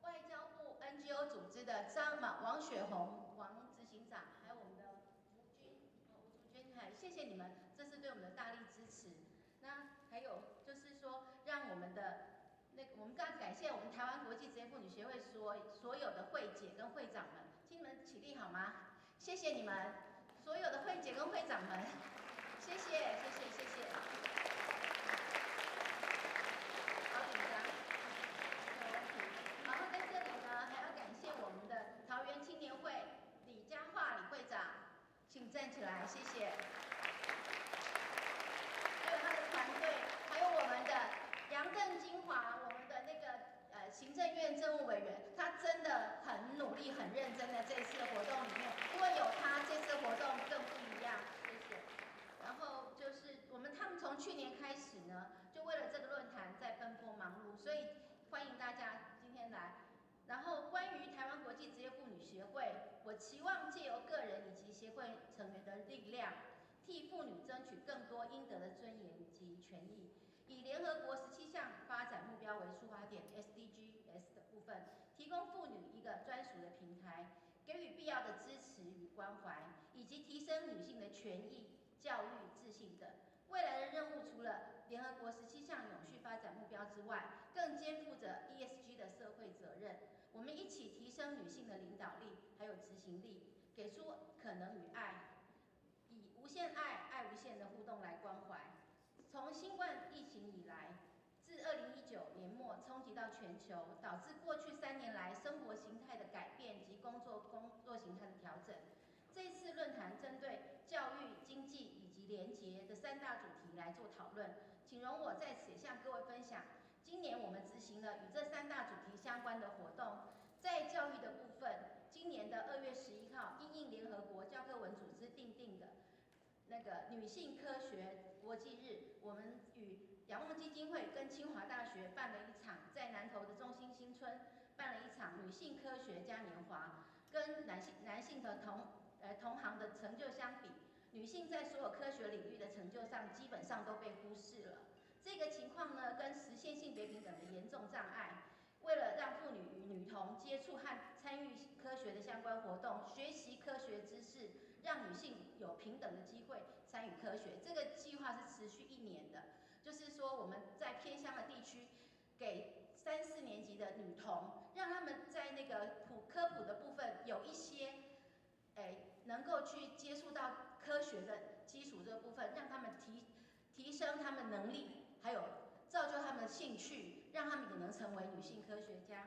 外交部 NGO 组织的王雪红王执行长，还有我们的吴竹君，谢谢你们，这是对我们的大力支持。那还有就是说，让我们的我们刚感谢我们台湾国际职业妇女协会所有的会姐跟会长们，请你们起立好吗？谢谢你们所有的会姐跟会长们，谢谢谢谢谢谢。好紧张。然后在这里呢，还要感谢我们的桃园青年会李佳桦李会长，请站起来，谢谢。还有他的团队，还有我们的杨邓金华，我们的行政院政务委员，他真的很努力、很认真的这次的活动里面，因为有他，这次的活动更不一样。谢谢。然后就是他们从去年开始呢，就为了这个论坛在奔波忙碌，所以欢迎大家今天来。然后关于台湾国际职业妇女协会，我期望借由个人以及协会成员的力量，替妇女争取更多应得的尊严及权益。以联合国17项发展目标为出发点 （SDGs） 的部分，提供妇女一个专属的平台，给予必要的支持与关怀，以及提升女性的权益、教育、自信等。未来的任务除了联合国17项永续发展目标之外，更肩负着 ESG 的社会责任。我们一起提升女性的领导力，还有执行力，给出可能与爱，以无限爱、爱无限的互动来关怀。从新冠疫情以来，自2019年末冲击到全球，导致过去3年来生活形态的改变及工作形态的调整。这次论坛针对教育、经济以及连结的3大主题来做讨论，请容我在此向各位分享。今年我们执行了与这3大主题相关的活动。在教育的部分，今年的2月11号，因应联合国教科文组织订定的女性科学国际日，我们与仰望基金会跟清华大学办了一场，在南投的中心新村办了一场女性科学嘉年华，跟男性的同行的成就相比，女性在所有科学领域的成就上基本上都被忽视了。这个情况呢，跟实现性别平等的严重障碍。为了让妇女与女童接触和参与科学的相关活动，学习科学知识，让女性有平等的机会参与科学。这个计划是持续1年的，就是说我们在偏乡的地区，给3、4年级的女童，让她们在科普的部分有一些，能够去接触到科学的基础这个部分，让她们提升她们能力，还有造就他们的兴趣，让他们也能成为女性科学家。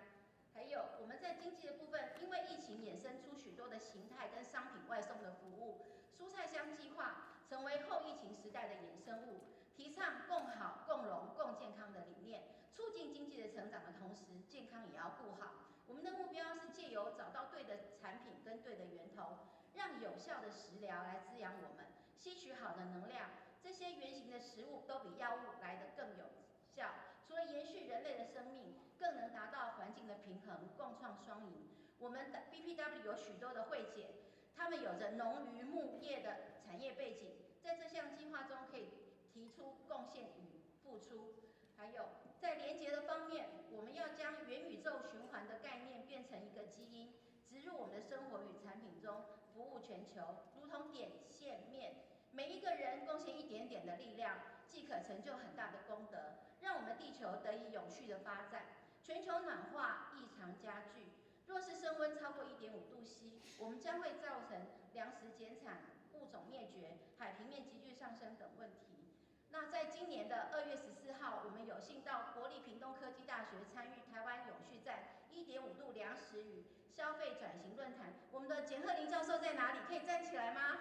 还有我们在经济的部分，因为疫情衍生出许多的形态跟商品外送的服务，蔬菜箱计划成为后疫情时代的衍生物，提倡共好、共荣、共健康的理念，促进经济的成长的同时，健康也要顾好。我们的目标是借由找到对的产品跟对的源头，让有效的食疗来滋养我们，吸取好的能量。这些原型的食物都比药物来得更有效，除了延续人类的生命，更能达到环境的平衡，共创双赢。我们的 BPW 有许多的会姐，她们有着农渔牧业的产业背景，在这项计划中可以提出贡献与付出。还有在连结的方面，我们要将元宇宙循环的概念变成一个基因，植入我们的生活与产品中，服务全球，如同点线面。每一个人贡献一点点的力量，即可成就很大的功德，让我们地球得以永续的发展。全球暖化异常加剧，若是升温超过1.5度C，我们将会造成粮食减产、物种灭绝、海平面急剧上升等问题。那在今年的2月14号，我们有幸到国立屏东科技大学参与台湾永续站1.5度粮食与消费转型论坛。我们的简鹤林教授在哪里？可以站起来吗？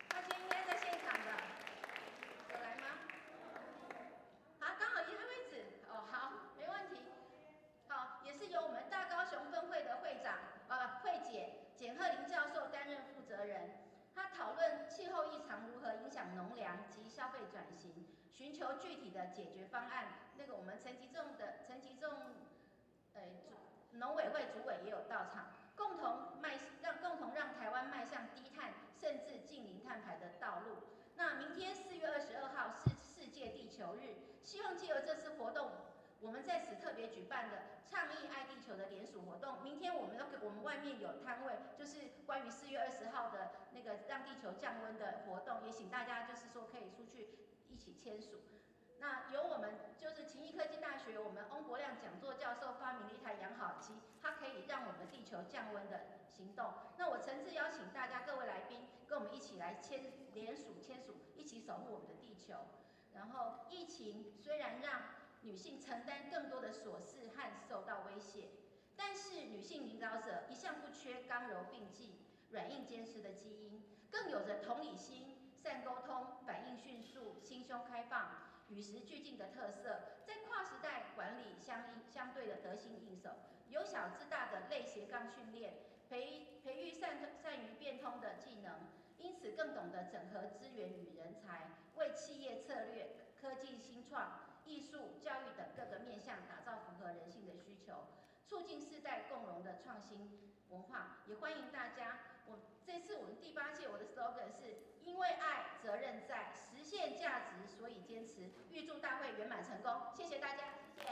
他今天应该在现场的，有来吗？好，刚好一个位置哦，好，没问题。好，也是由我们大高雄分会的会姐简鹤林教授担任负责人。他讨论气候异常如何影响农粮及消费转型，寻求具体的解决方案。我们陈吉仲农委会主委也有到场，共同让台湾迈向低碳甚至近零碳排的道路。那明天4月22号是希望借由这次活动，我们在此特别举办的倡议爱地球的联署活动，明天我们外面有摊位，就是关于4月20号的那个让地球降温的活动，也请大家就是说可以出去一起签署。那由我们就是勤益科技大学我们翁国亮讲座教授发明了一台养好机，它可以让我们的地球降温的行动。那我诚挚邀请大家各位来宾跟我们一起来联署，一起守护我们的地球。然后疫情虽然让女性承担更多的琐事和受到威胁，但是女性领导者一向不缺刚柔并济、软硬兼施的基因，更有着同理心、善沟通、反应迅速、心胸开放、与时俱进的特色，在跨时代管理相对的得心应手，由小至大的类斜杠训练，培育善于变通的技能，因此更懂得整合资源与人才，为企业策略、科技新创、艺术、教育等各个面向打造符合人性的需求，促进世代共荣的创新文化。也欢迎大家，这次我们第8届我的 slogan 是因为爱，责任在，实现价值，所以坚持。预祝大会圆满成功，谢谢大家，谢谢。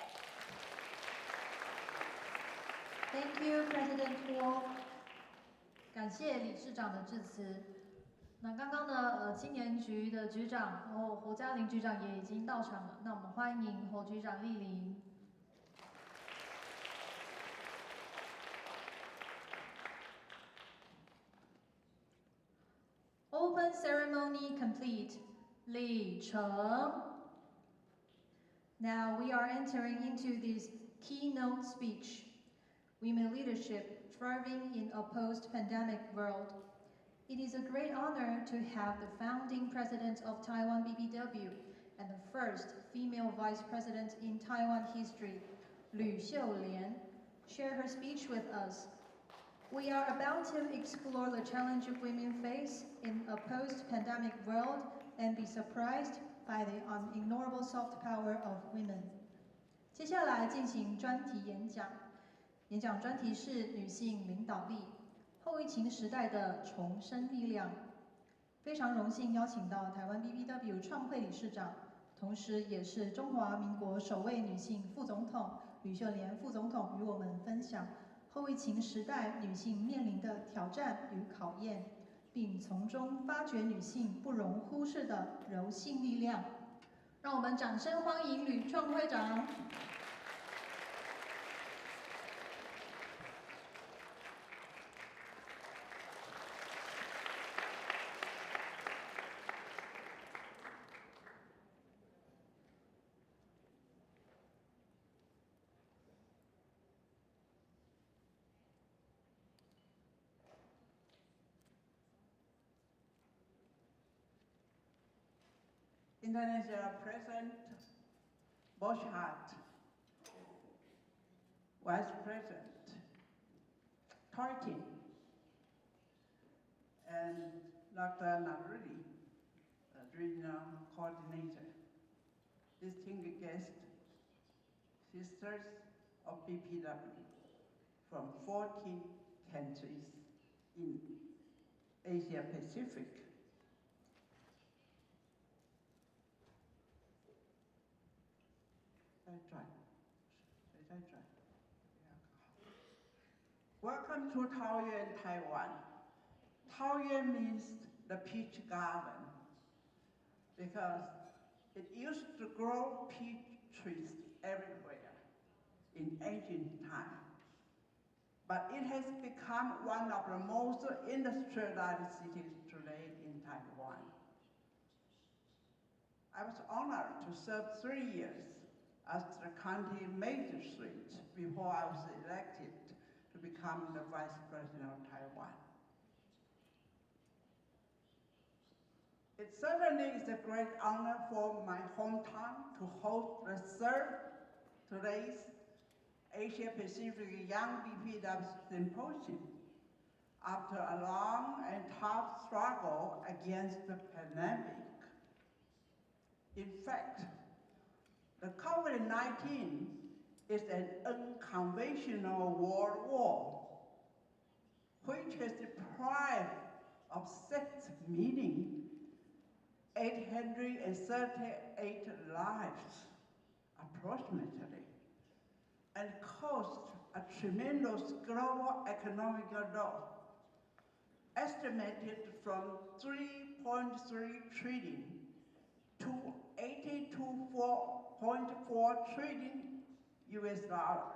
Thank you, President Wu。感谢理事长的致辞。那刚刚呢，青年局的局长，然后侯嘉玲局长也已经到场了。那我们欢迎侯局长莅临。Open ceremony complete. 礼成。Now we are entering into this keynote speech. Women leadership thriving in a post-pandemic world. It is a great honor to have the founding president of Taiwan BPW and the first female vice president in Taiwan history,呂秀-lien, share her speech with us. We are about to explore the challenge women face in a post-pandemic world and be surprised by the unignorable soft power of women. 接下来进行专题演讲，演讲专题是女性领导力，后疫情时代的重生力量。非常荣幸邀请到台湾 BPW 创会理事长，同时也是中华民国首位女性副总统吕秀莲副总统与我们分享后疫情时代女性面临的挑战与考验，并从中发掘女性不容忽视的柔性力量。让我们掌声欢迎吕创会长。International President Boschhardt, Vice President Toitin, and Dr. Narudi, Regional Coordinator, distinguished guests, sisters of BPW from 14 countries in Asia Pacific. Welcome to Taoyuan, Taiwan. Taoyuan means the peach garden because it used to grow peach trees everywhere in ancient time. But it has become one of the most industrialized cities today in Taiwan. I was honored to serve 3 years as the county magistrate before I was elected to become the Vice President of Taiwan. It certainly is a great honor for my hometown to host today's Asia Pacific Young BPW Symposium after a long and tough struggle against the pandemic. In fact, the COVID-19 is an unconventional world war, which has deprived of sex meaning 838 lives approximately, and caused a tremendous global economic loss, estimated from 3.3 trillion to 82.4 trillion US dollars,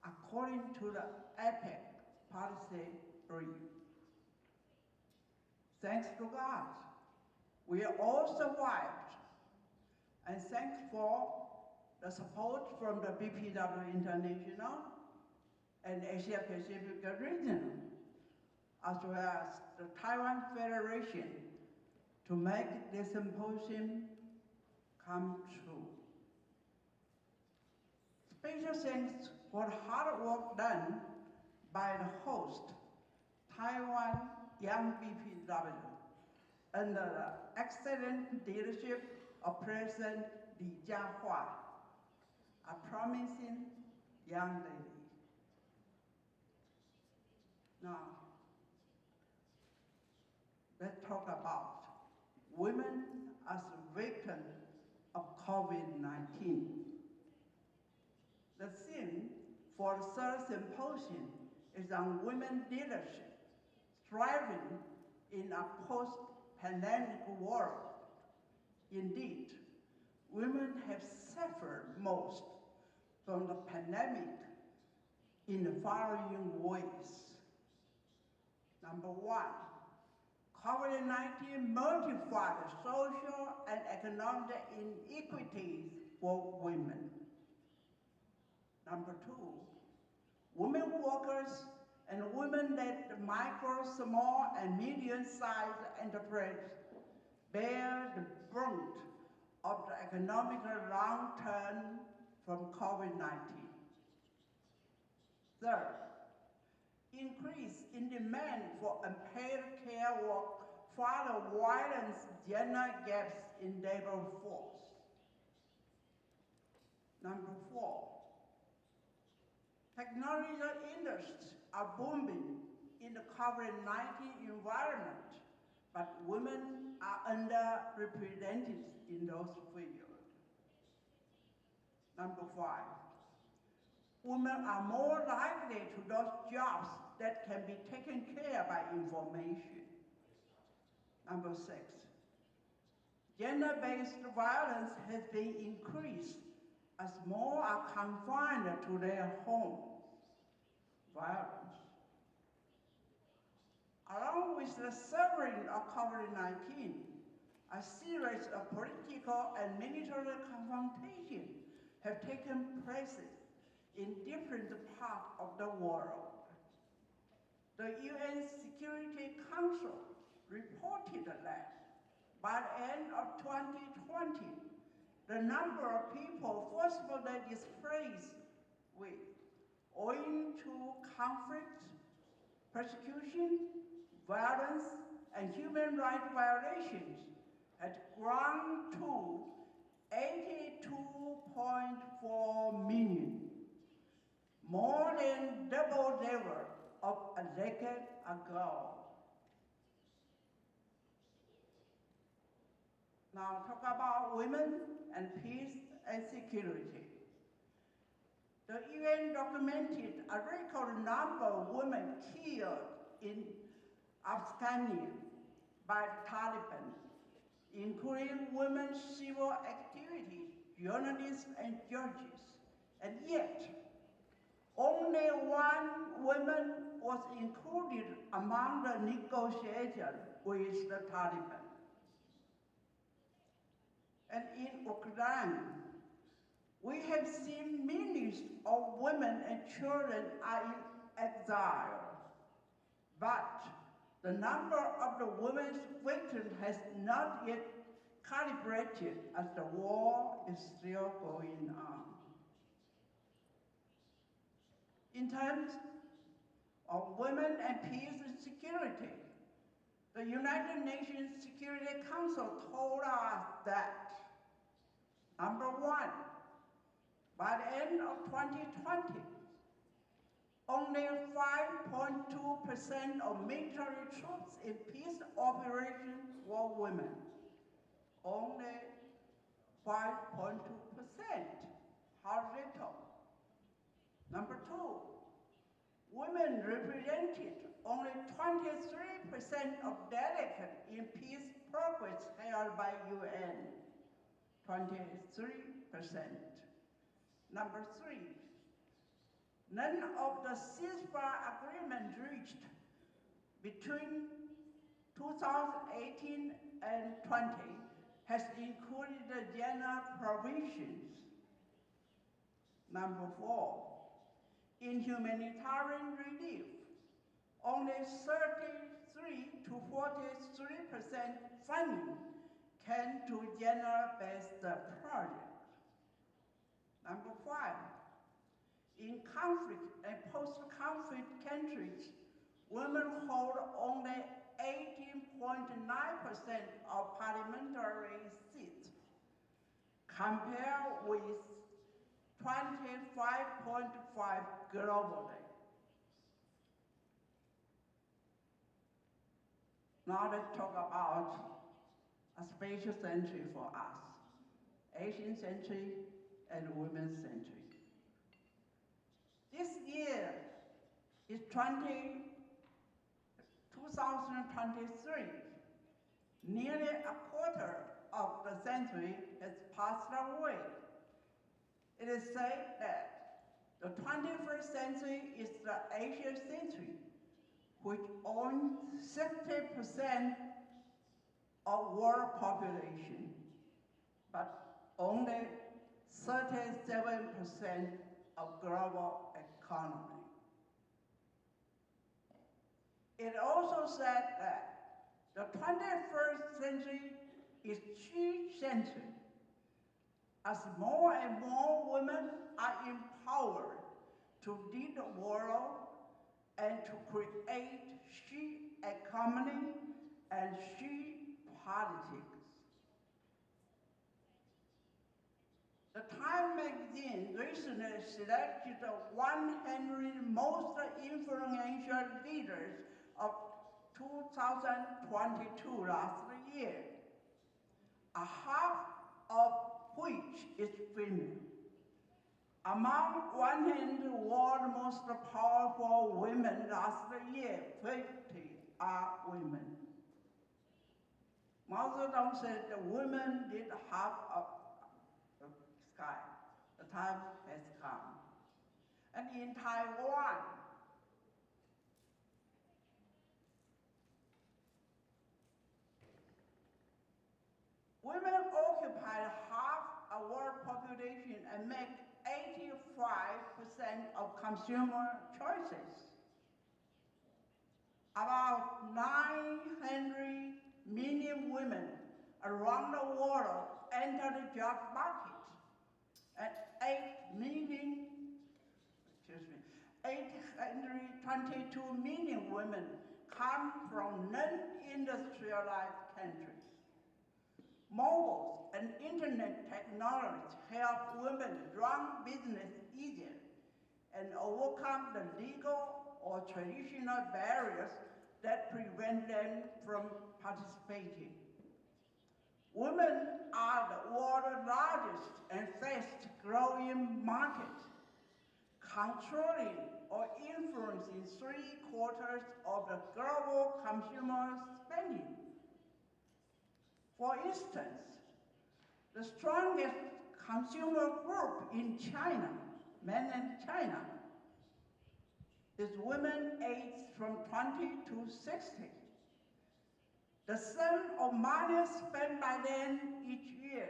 according to the APEC policy brief. Thanks to God, we all survived, and thanks for the support from the BPW International and Asia Pacific region, as well as the Taiwan Federation, to make this symposium come true. Special thanks for the hard work done by the host, Taiwan Young BPW, under the excellent leadership of President Li Jiahua, a promising young lady. Now, let's talk about women as a victim of COVID-19. The theme for the third symposium is on women leadership, thriving in a post-pandemic world. Indeed, women have suffered most from the pandemic in the following ways. Number one, COVID-19 multiplied social and economic inequities for women. Number two, women workers and women-led micro, small, and medium-sized enterprises bear the brunt of the economic downturn from COVID-19. Third, increase in demand for unpaid care work further widens gender gaps in labor force. Number four, technology industries are booming in the COVID-19 environment, but women are underrepresented in those fields. Number five, women are more likely to those jobs that can be taken care of by information. Number six, gender-based violence has been increased as more are confined to their homes. Violence. Along with the suffering of COVID-19, a series of political and military confrontations have taken place in different parts of the world. The UN Security Council reported that by the end of 2020, the number of people forcibly displaced owing to conflict, persecution, violence, and human rights violations had grown to 82.4 million, more than double level of a decade ago. Now talk about women and peace and security. The UN documented a record number of women killed in Afghanistan by the Taliban, including women's civil activities, journalists, and judges. And yet, only one woman was included among the negotiations with the Taliban. And in Ukraine, we have seen millions of women and children are in exile, but the number of the women's victims has not yet calibrated as the war is still going on. In terms of women and peace and security, the United Nations Security Council told us that, number one, by the end of 2020, only 5.2% of military troops in peace operations were women. Only 5.2%. how little. Number 2, women represented only 23% of delegates in peace progress held by UN. 23%. Number 3, none of the ceasefire agreement reached between 2018 and 20 has included the gender provisions. Number 4, in humanitarian relief, only 33 to 43% funding came to gender-based projects. Number 5, in conflict and post-conflict countries, women hold only 18.9% of parliamentary seats, compared with 25.5% globally. Now let's talk about a special century for us, Asian century and women's century. This year is 2023. Nearly a quarter of the century has passed away. It is said that the 21st century is the Asian century, which owns 60% of world population, but only 37% of global economy. It also said that the 21st century is She century, as more and more women are empowered to lead the world and to create She economy and She politics. The Time magazine recently selected the 100 most influential leaders of 2022 last year, a half of which is female. Among 100 world's most powerful women last year, 50 are women. Mao Zedong said the women did half of the sky. The time has come. And in Taiwan, women occupy half of world population and make 85% of consumer choices. About 900 million women around the world enter the job market, and 822 million women come from non-industrialized countries. Mobile and internet technology help women run business easier and overcome the legal or traditional barriers that prevent them from participating. Women are the world's largest and fastest growing market, controlling or influencing 3/4 of the global consumer spending. For instance, the strongest consumer group in China, mainland China, is women aged from 20 to 60. The sum of money spent by them each year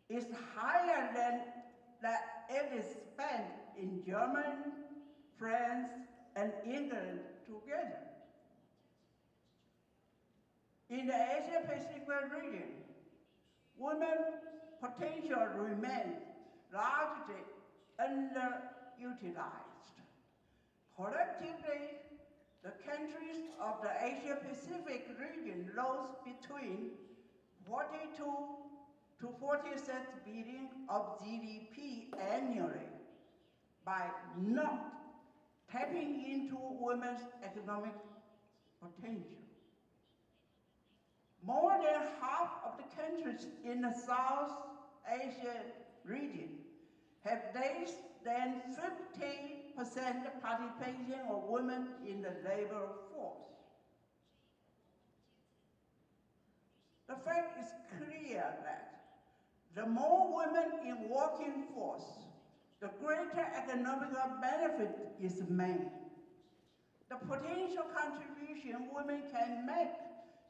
is higher than that it is spent in Germany, France, and England together. In the Asia-Pacific region, women's potential remains largely underutilized. Collectively, the countries of the Asia-Pacific region lose between 42 to 46 billion of GDP annually by not tapping into women's economic potential. More than half of the countries in the South Asian region have less than 50% participation of women in the labor force. The fact is clear that the more women in working force, the greater economic benefit is made. The potential contribution women can make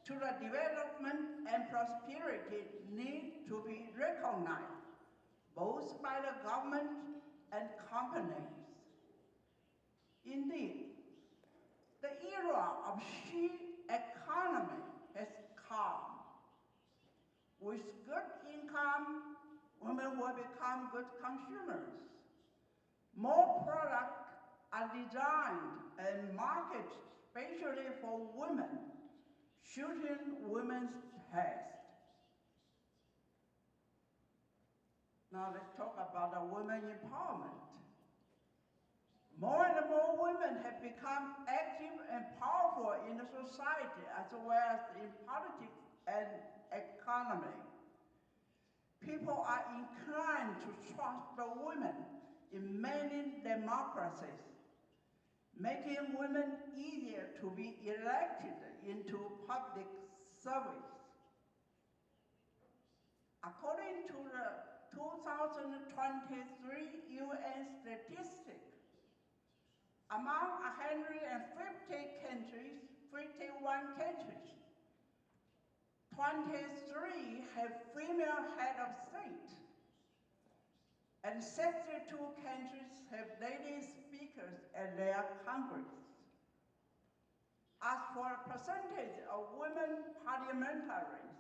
to the development and prosperity need to be recognized, both by the government and companies. Indeed, the era of sheer economy has come. With good income, women will become good consumers. More products are designed and marketed especially for women, suiting women's taste. Now let's talk about the women empowerment. More and more women have become active and powerful in the society as well as in politics and economy. People are inclined to trust the women in many democracies, making women easier to be elected into public service. According to the 2023 UN statistics, among 150 countries, 51 countries, 23 have female head of state, and 62 countries have lady speakers at their Congress. As for the percentage of women parliamentarians,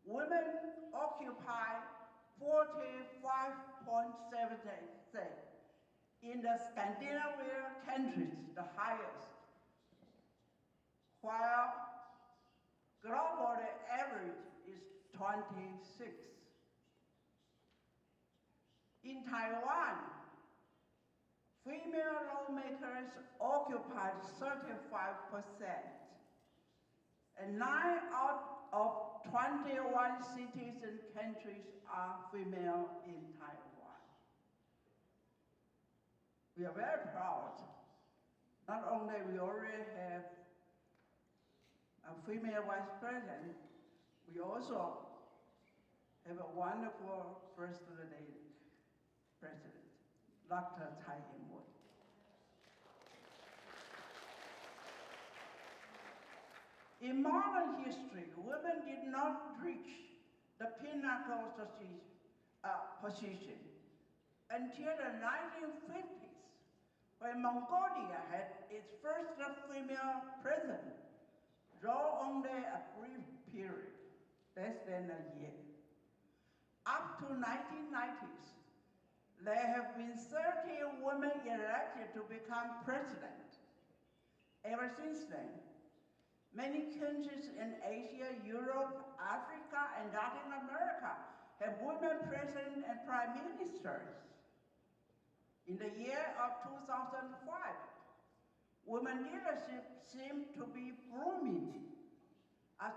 women occupy 45.7% in the Scandinavian countries, the highest, while global average is 26. In Taiwan, female lawmakers occupied 35%, and 9 out of 21 cities and countries are female in Taiwan. We are very proud. Not only we already have a female vice president, we also have a wonderful first lady president, Dr. Tsai Ing-wen. In modern history, women did not reach the pinnacle position until the 1950s, when Mongolia had its first female president, though only a brief period, less than a year. Up to 1990s, there have been 30 women elected to become president. Ever since then, many countries in Asia, Europe, Africa, and Latin America have women presidents and prime ministers. In the year of 2005, women leadership seemed to be blooming as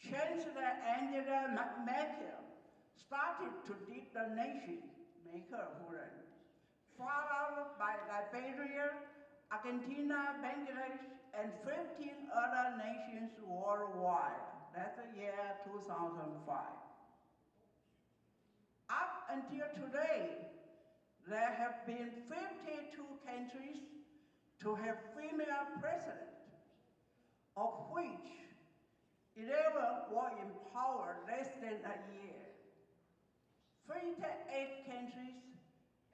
Chancellor Angela Merkel started to lead the nation, followed by Liberia, Argentina, Bangladesh, and 15 other nations worldwide. That's the year 2005. Up until today, there have been 52 countries to have female president, of which 11 were in power less than a year. 38 countries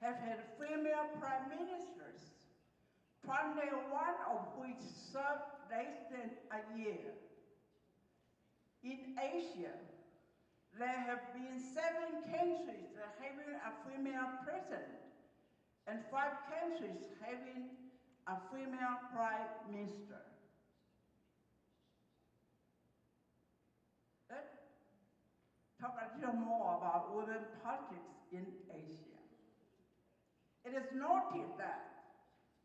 have had female prime ministers, 21 of which served less than a year. In Asia, there have been 7 countries having a female president and 5 countries having a female prime minister. Let's talk a little more about women politics in Asia. It is noted that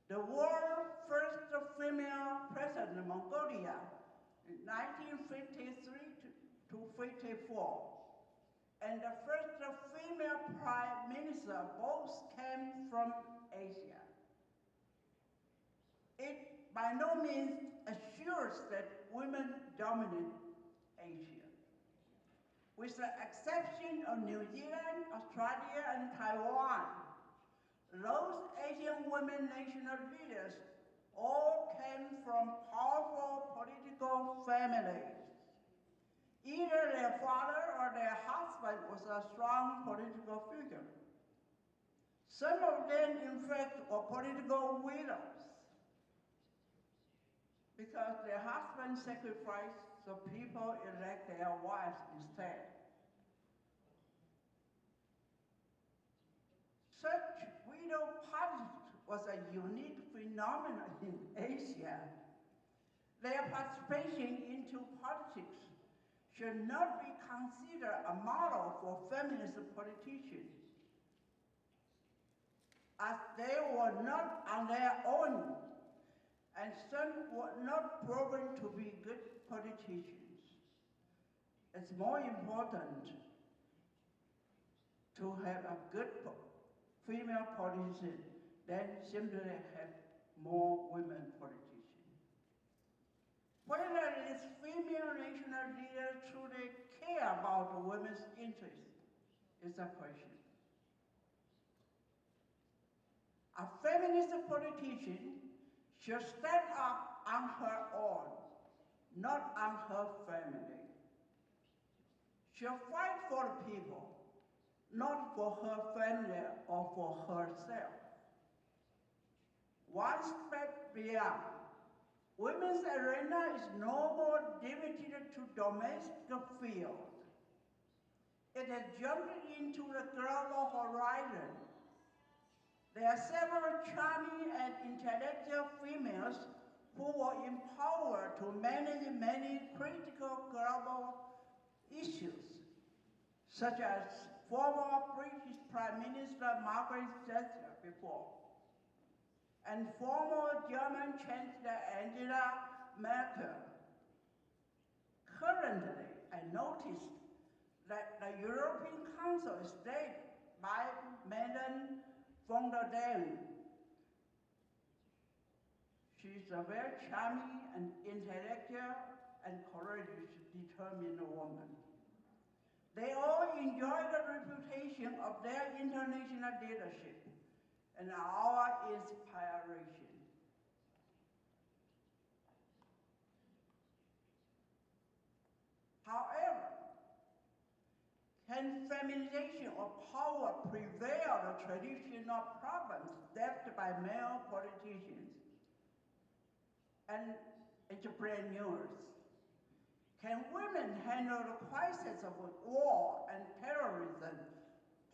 the world's first female president of Mongolia in 1953 to 54 and the first female prime minister both came from Asia. It by no means assures that women dominate Asia. With the exception of New Zealand, Australia, and Taiwan, those Asian women national leaders all came from powerful political families. Either their father or their husband was a strong political figure. Some of them, in fact, were political widows because their husbands sacrificed, so people elect their wives instead. Such widow politics was a unique phenomenon in Asia. Their participation into politics should not be considered a model for feminist politicians, as they were not on their own, and some were not proven to be good politicians. It's more important to have a good female politician than simply have more women politicians. Whether these female national leaders truly care about the women's interests is a question. A feminist politician should stand up on her own, not on her family. She'll fight for the people, not for her family or for herself. One step beyond, women's arena is no more limited to domestic field. It has jumped into the global horizon. There are several charming and intellectual females who were empowered to manage many critical global issues, such as former British Prime Minister Margaret Thatcher before, and former German Chancellor Angela Merkel. Currently, I noticed that the European Council is led by Madame von der Leyen. She's a very charming and intellectual and courageous, determined woman. They all enjoy the reputation of their international leadership and our inspiration. However, can feminization of power prevail the traditional problems left by male politicians and entrepreneurs? Can women handle the crisis of war and terrorism,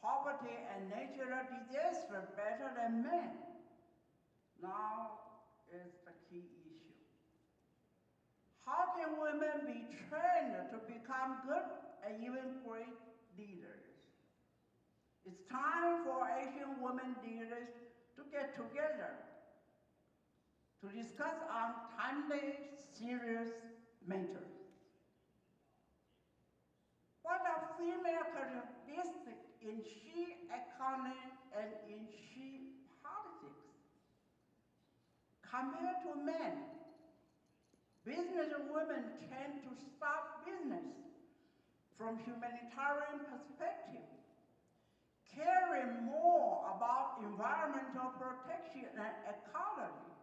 poverty and natural disaster better than men? Now is the key issue. How can women be trained to become good and even great leaders? It's time for Asian women leaders to get together to discuss on timely, serious matters. What are female characteristics in Xi economy and in Xi politics? Compared to men, business women tend to start business from humanitarian perspective, caring more about environmental protection and ecology,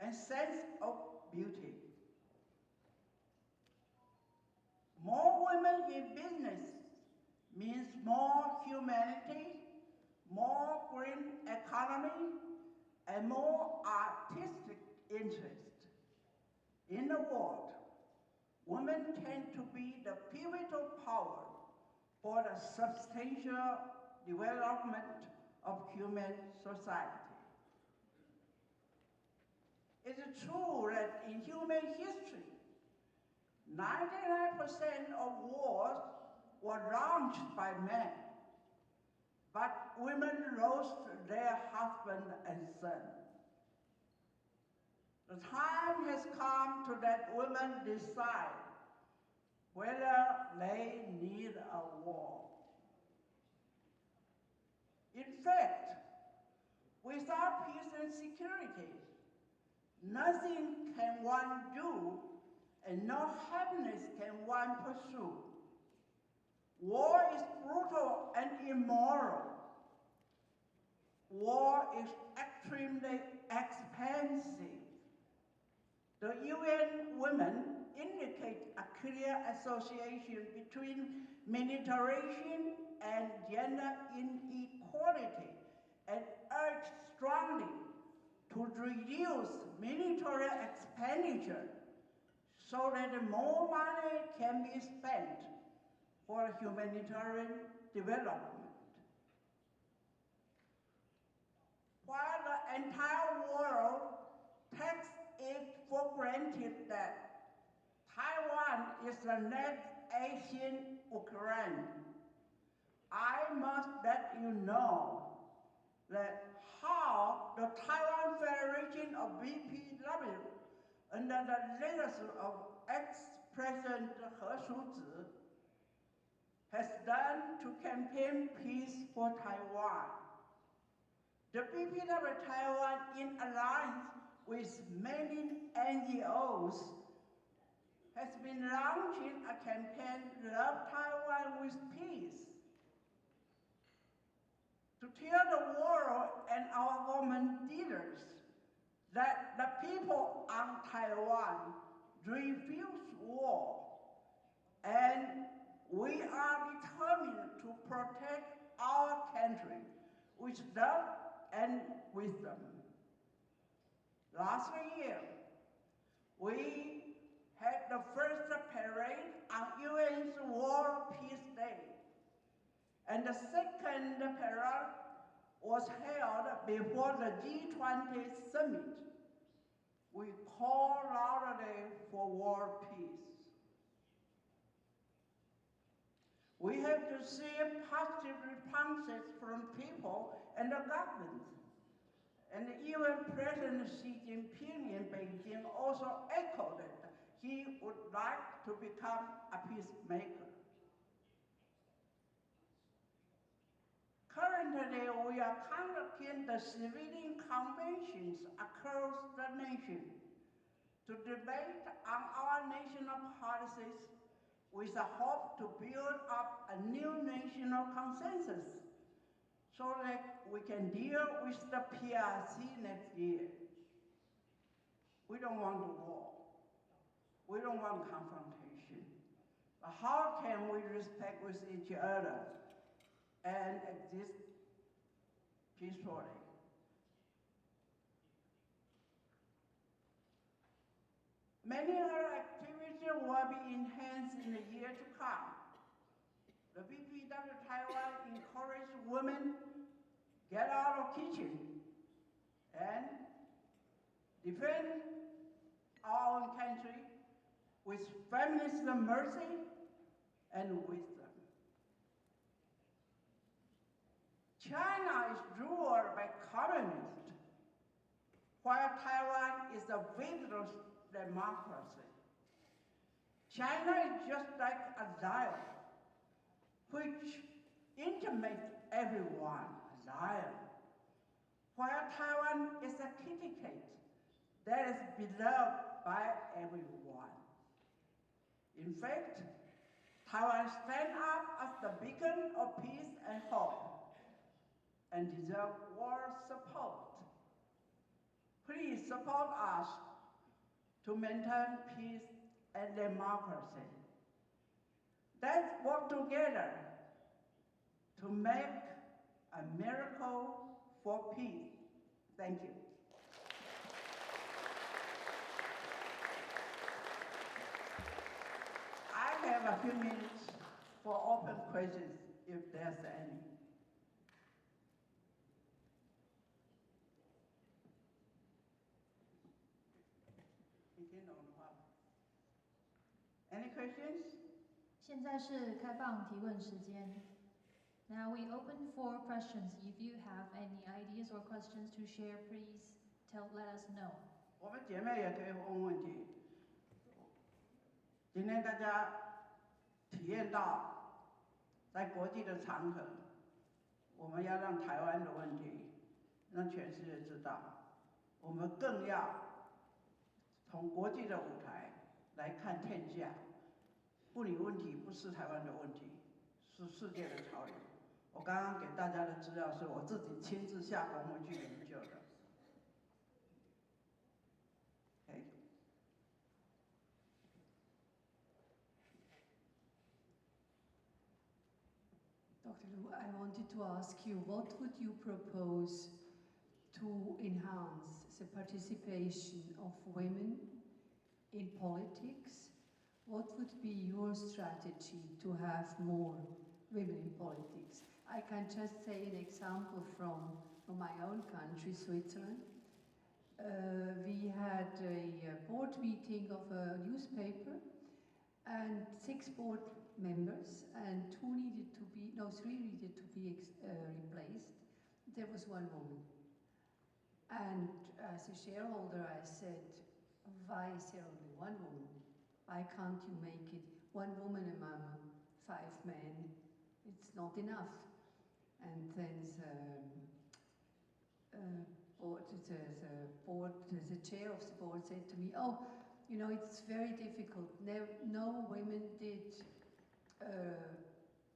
and sense of beauty. More women in business means more humanity, more green economy, and more artistic interest. In the world, women tend to be the pivotal power for the substantial development of human society. It is true that in human history, 99% of wars were launched by men, but women lost their husband and son. The time has come to let women decide whether they need a war. In fact, without peace and security, nothing can one do and no happiness can one pursue. War is brutal and immoral. War is extremely expensive. The UN Women indicate a clear association between militarization and gender inequality and urge strongly to reduce military expenditure so that more money can be spent for humanitarian development. While the entire world takes it for granted that Taiwan is the next Asian Ukraine, I must let you know that how the Taiwan Federation of BPW, under the leadership of ex-President Hsiu-lien, has done to campaign peace for Taiwan. The BPW Taiwan, in alliance with many NGOs, has been launching a campaign, Love Taiwan with Peace, to tell the world and our government leaders that the people on Taiwan refuse war, and we are determined to protect our country with love and wisdom. Last year, we had the first parade on UN's World Peace Day, and the second parade was held before the G20 summit. We call loudly for world peace. We have to see positive responses from people and the government. And even President Xi Jinping in Beijing also echoed that he would like to become a peacemaker. Currently, we are conducting the civilian conventions across the nation to debate on our national policies with a hope to build up a new national consensus so that we can deal with the PRC next year. We don't want a war. We don't want confrontation. But how can we respect with each other and exist peacefully? Many other activities will be enhanced in the year to come. The BPW Taiwan encourages women get out of kitchen and defend our own country with feminist mercy and wisdom. China is ruled by communists, while Taiwan is a vigorous democracy. China is just like a lion, which intimates everyone, a lion, while Taiwan is a kitty cat that is beloved by everyone. In fact, Taiwan stands up as the beacon of peace and hope and deserves world support. Please support us to maintain peace and democracy. Let's work together to make a miracle for peace. Thank you. I have a few minutes for open questions if there's any. Any questions? 现在是开放提问时间。Now we open for questions. If you have any ideas or questions to share, please let us know. 我们姐妹也可以问问题。今天大家体验到，在国际的场合，我们要让台湾的问题让全世界知道，我们更要从国际的舞台来看天下。妇女问题不是台湾的问题，是世界的潮流。我刚刚给大家的资料是我自己亲自下功夫去研究的。Dr. Lu, I wanted to ask you, what would you propose to enhance the participation of women in politics? What would be your strategy to have more women in politics? I can just say an example from my own country, Switzerland. We had a board meeting of a newspaper, and 6 board members, and 3 needed to be replaced. There was 1 woman. And as a shareholder, I said, why is there only 1 woman? Why can't you make it 1 woman among 5 men? It's not enough. And then the chair of the board said to me, oh, you know, it's very difficult. No women did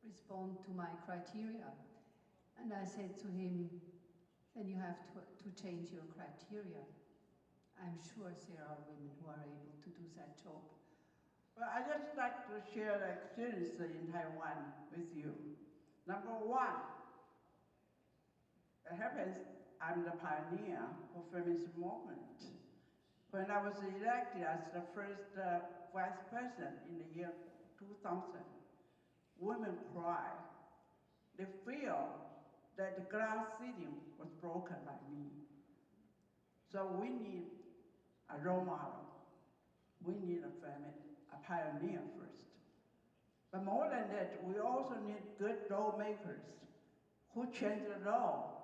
respond to my criteria. And I said to him, then you have to change your criteria. I'm sure there are women who are able to do that job. Well, I just like to share the experience in Taiwan with you. Number 1, it happens I'm the pioneer for feminist movement. When I was elected as the first vice president in the year 2000, women cry. They feel that the glass ceiling was broken by me. So we need a role model. We need a pioneer first. But more than that, we also need good lawmakers who change the law,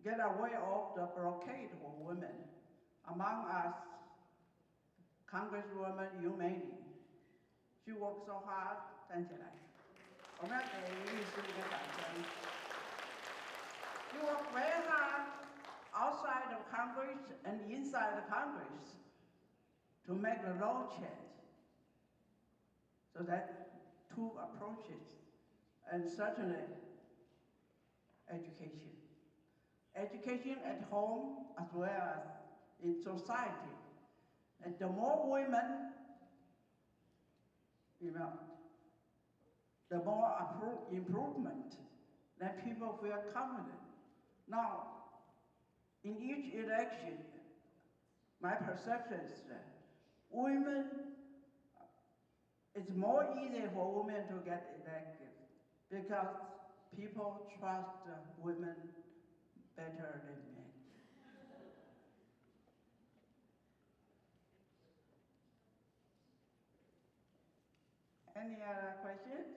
get away of the blockade for women. Among us, Congresswoman Yu Mei, she worked so hard, 站起来，我们要给律师一个掌声。She worked very hard outside of Congress and inside the Congress to make the law change. So that 2 approaches, and certainly education. Education at home as well as in society. And the more women, you know, the more improvement, then people feel confident. Now, in each election, my perception is that women, it's more easy for women to get elected because people trust women better than men. Any other questions?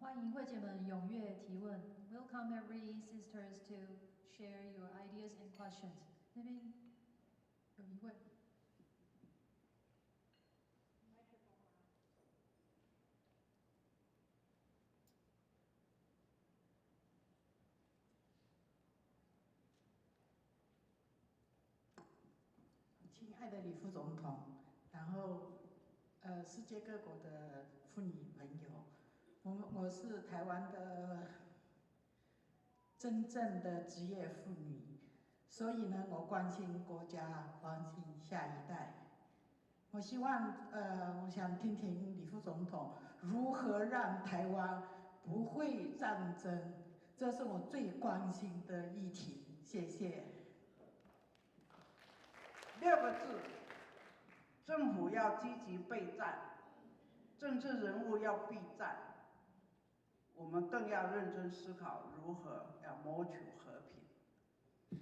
欢迎会姐们踊跃提问。Welcome every sisters to share your ideas and questions. 那边有一位。亲爱的李副总统，然后世界各国的妇女朋友，我是台湾的真正的职业妇女，所以呢，我关心国家，关心下一代。我希望我想听听李副总统如何让台湾不会战争，这是我最关心的议题。谢谢。6个字：政府要积极备战，政治人物要避战。我们更要认真思考如何要谋取和平。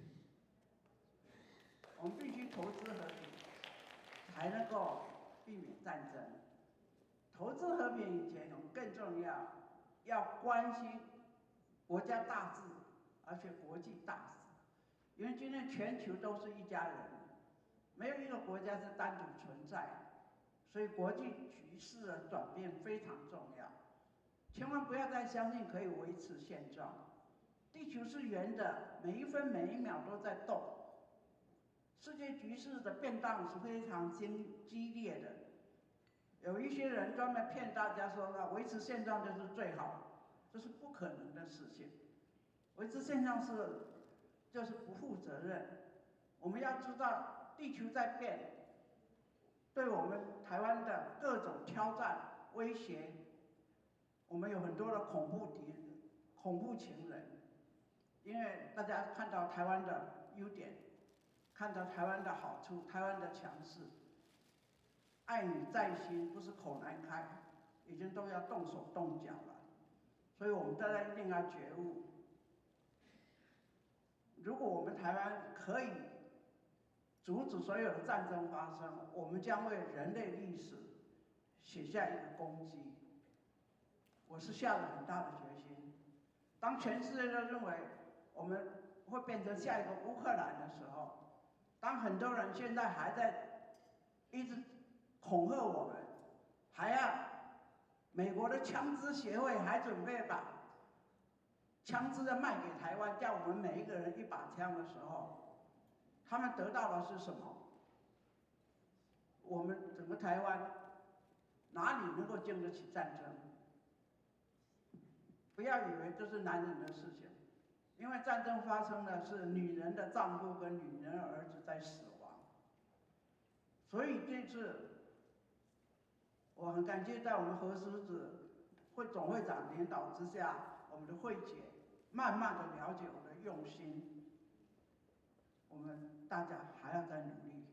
我们必须投资和平，才能够避免战争。投资和平以前，我们更重要，要关心国家大事，而且国际大事。因为今天全球都是一家人。没有一个国家是单独存在，所以国际局势的转变非常重要，千万不要再相信可以维持现状。地球是圆的，每一分每一秒都在动，世界局势的变动是非常激烈的。有一些人专门骗大家说维持现状就是最好，这是不可能的事情。维持现状就是不负责任。我们要知道，地球在变，对我们台湾的各种挑战、威胁，我们有很多的恐怖敌人、恐怖情人。因为大家看到台湾的优点，看到台湾的好处，台湾的强势，爱你在心，不是口难开，已经都要动手动脚了。所以我们大家一定要觉悟。如果我们台湾可以阻止所有的战争发生，我们将为人类历史写下一个功绩。我是下了很大的决心。当全世界都认为我们会变成下一个乌克兰的时候，当很多人现在还在一直恐吓我们，还要美国的枪支协会还准备把枪支要卖给台湾，叫我们每一个人一把枪的时候，他们得到的是什么？我们整个台湾哪里能够经得起战争？不要以为这是男人的事情，因为战争发生的是女人的丈夫跟女人的儿子在死亡。所以这次我很感谢在我们何狮子总会长领导之下，我们的慧姐慢慢的了解我的用心，我们大家还要再努力，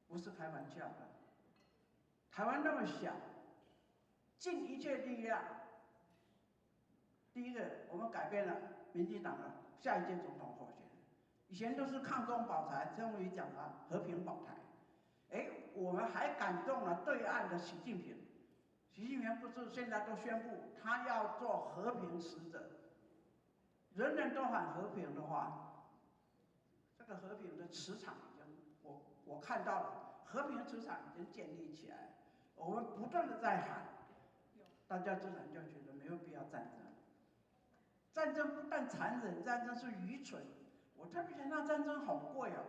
不是开玩笑的。台湾那么小，尽一切力量。第一个，我们改变了民进党的下一届总统候选人，以前都是抗中保台，终于讲了和平保台。我们还感动了对岸的习近平。习近平不是现在都宣布他要做和平使者，人人都喊和平的话，这个和平的磁场已经，我看到了，和平磁场已经建立起来，我们不断的在喊，大家自然就觉得没有必要战争。战争不但残忍，战争是愚蠢。我特别觉得战争好贵哦。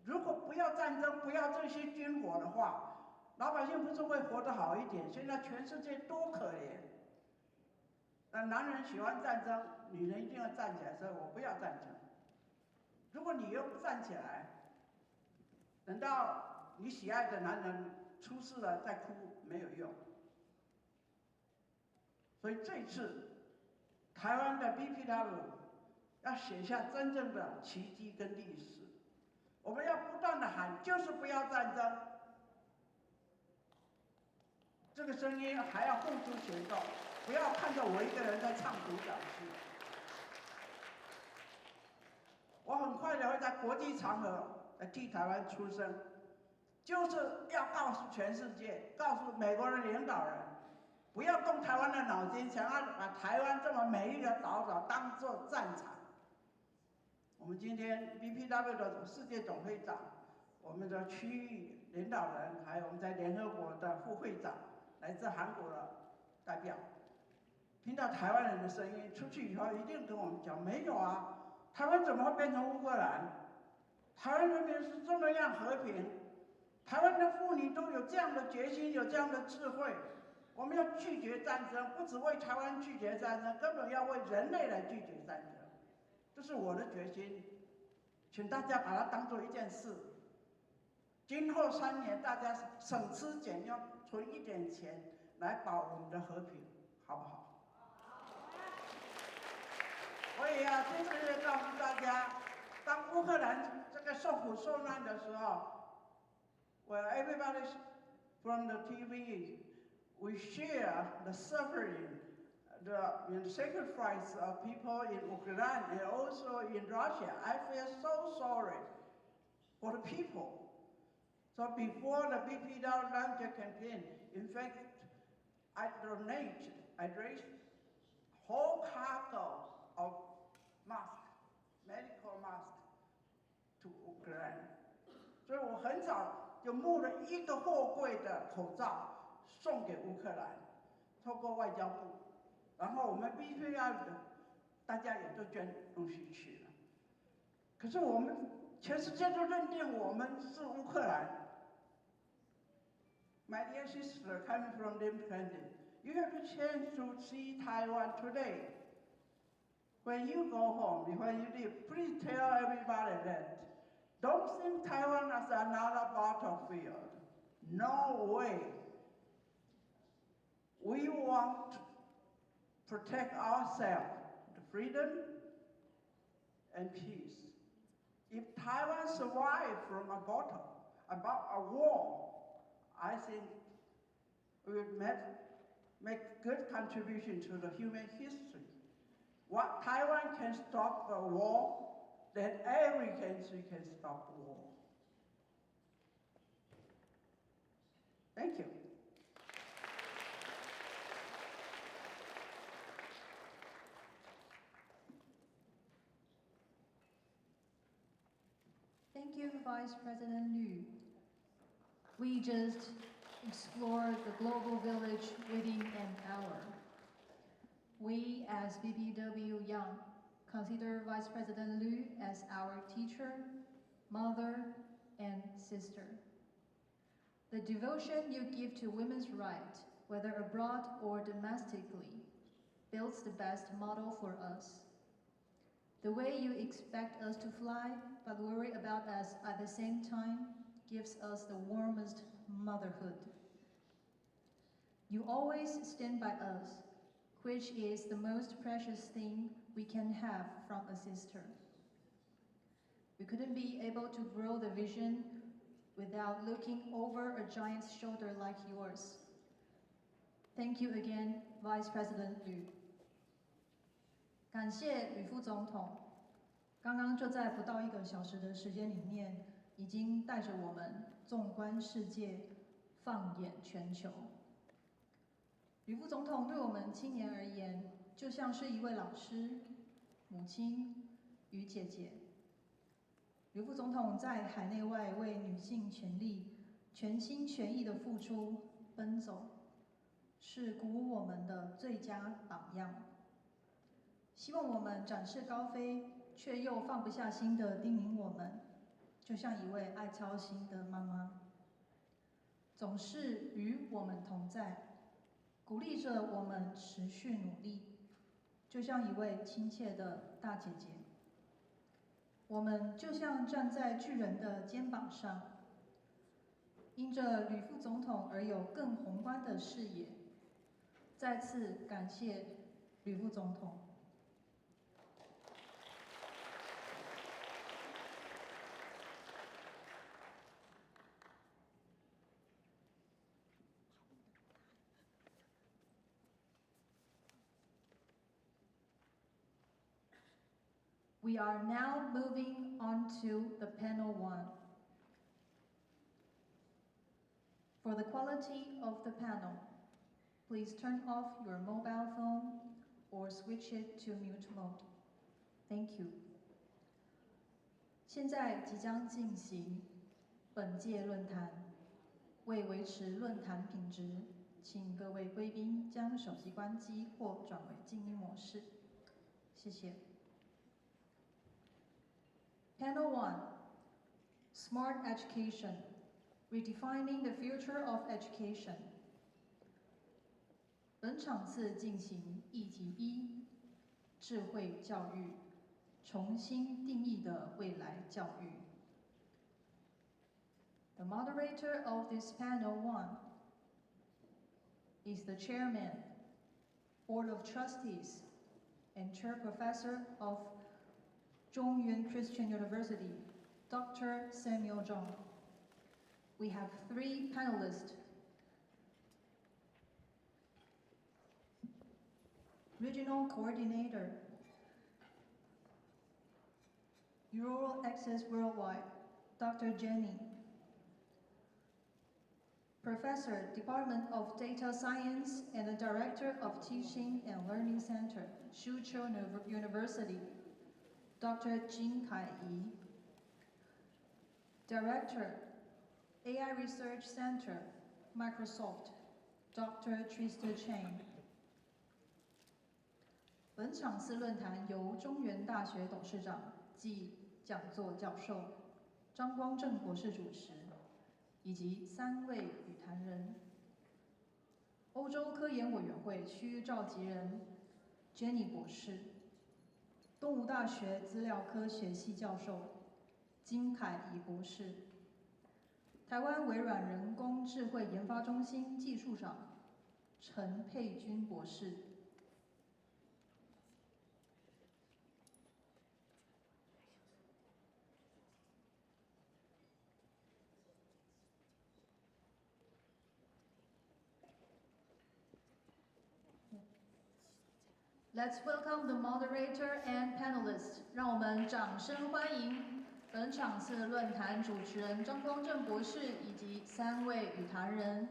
如果不要战争，不要这些军火的话，老百姓不是会活得好一点？现在全世界多可怜。男人喜欢战争，女人一定要站起来，所以我不要战争。如果你又不站起来，等到你喜爱的男人出事了再哭没有用。所以这次台湾的 BPW 要写下真正的奇迹跟历史，我们要不断的喊，就是不要战争。这个声音还要付诸行动，不要看着我一个人在唱独角戏。我很快的会在国际场合来替台湾出声，就是要告诉全世界，告诉美国的领导人，不要动台湾的脑筋，想要把台湾这么美丽的岛屿当作战场。我们今天 BPW 的世界总会长，我们的区域领导人，还有我们在联合国的副会长，来自韩国的代表，听到台湾人的声音，出去以后一定跟我们讲，没有啊，台湾怎么会变成乌克兰？台湾人民是这么样和平，台湾的妇女都有这样的决心，有这样的智慧。我们要拒绝战争，不只为台湾拒绝战争，根本要为人类来拒绝战争。这是我的决心，请大家把它当做一件事。今后3年，大家省吃俭用，存一点钱来保我们的和平，好不好？我也要在这里告诉大家，当乌克兰这个受苦受难的时候，Well, everybody from the TV, we share the suffering, the sacrifice of people in Ukraine and also in Russia. I feel so sorry for the people. So before the BPW launcher campaign, in fact, I raised whole cargo of masks, medical masks to Ukraine. 所以我很少就募了1个货柜的口罩送给乌克兰，透过外交部，然后我们 BPW 的大家也都捐东西去了。可是我们全世界都认定我们是乌克兰。My dear sister, coming from the country, you have the chance to see Taiwan today. When you go home, when you leave, please tell everybody that don't think Taiwan as another battlefield. No way. We want to protect ourselves, the freedom and peace. If Taiwan survives from a battle, about a war, I think we will make good contribution to the human history. What Taiwan can stop a war, then every country can stop war. Thank you. Thank you, Vice President Liu. We just explored the global village within an hour. We, as BPW Young, consider Vice President Liu as our teacher, mother, and sister. The devotion you give to women's rights, whether abroad or domestically, builds the best model for us. The way you expect us to fly, but worry about us at the same time, gives us the warmest motherhood. You always stand by us, which is the most precious thing we can have from a sister. We couldn't be able to grow the vision without looking over a giant's shoulder like yours. Thank you again, Vice President Liu. 感谢吕副总统，刚刚就在不到1个小时的时间里面，已经带着我们纵观世界，放眼全球。吕副总统对我们青年而言，就像是一位老师、母亲与姐姐。吕副总统在海内外为女性权利全心全意的付出奔走，是鼓舞我们的最佳榜样。希望我们展翅高飞，却又放不下心的叮咛我们，就像一位爱操心的妈妈，总是与我们同在，鼓励着我们持续努力，就像一位亲切的大姐姐。我们就像站在巨人的肩膀上，因着吕副总统而有更宏观的视野。再次感谢吕副总统。We are now moving on to the panel 1. For the quality of the panel, please turn off your mobile phone or switch it to mute mode. Thank you. 现在即将进行本届论坛，为维持论坛品质，请各位贵宾将手机关机或转为静音模式。谢谢。Panel 1, Smart Education, Redefining the Future of Education. 本场次进行议题1，智慧教育，重新定义的未来教育。The moderator of this panel 1 is the chairman, Board of Trustees, and Chair Professor of Zhongyuan Christian University, Dr. Samuel Zhang. We have 3 panelists. Regional Coordinator, Rural Access Worldwide, Dr. Jenny. Professor, Department of Data Science and the Director of Teaching and Learning Center, Hsiu-lien University, Dr. Jin Kai-yi. Director, AI Research Center, Microsoft, Dr. Trista Chen。本场次论坛由中原大学董事长暨讲座教授张光正博士主持，以及3位与谈人：欧洲科研委员会区召集人 Jenny 博士，东吴大学资料科学系教授金凯怡博士，台湾微软人工智慧研发中心技术长陈佩君博士。Let's welcome the moderator and panelists. 让我们掌声欢迎本场次论坛主持人张光正博士以及3位与谈人。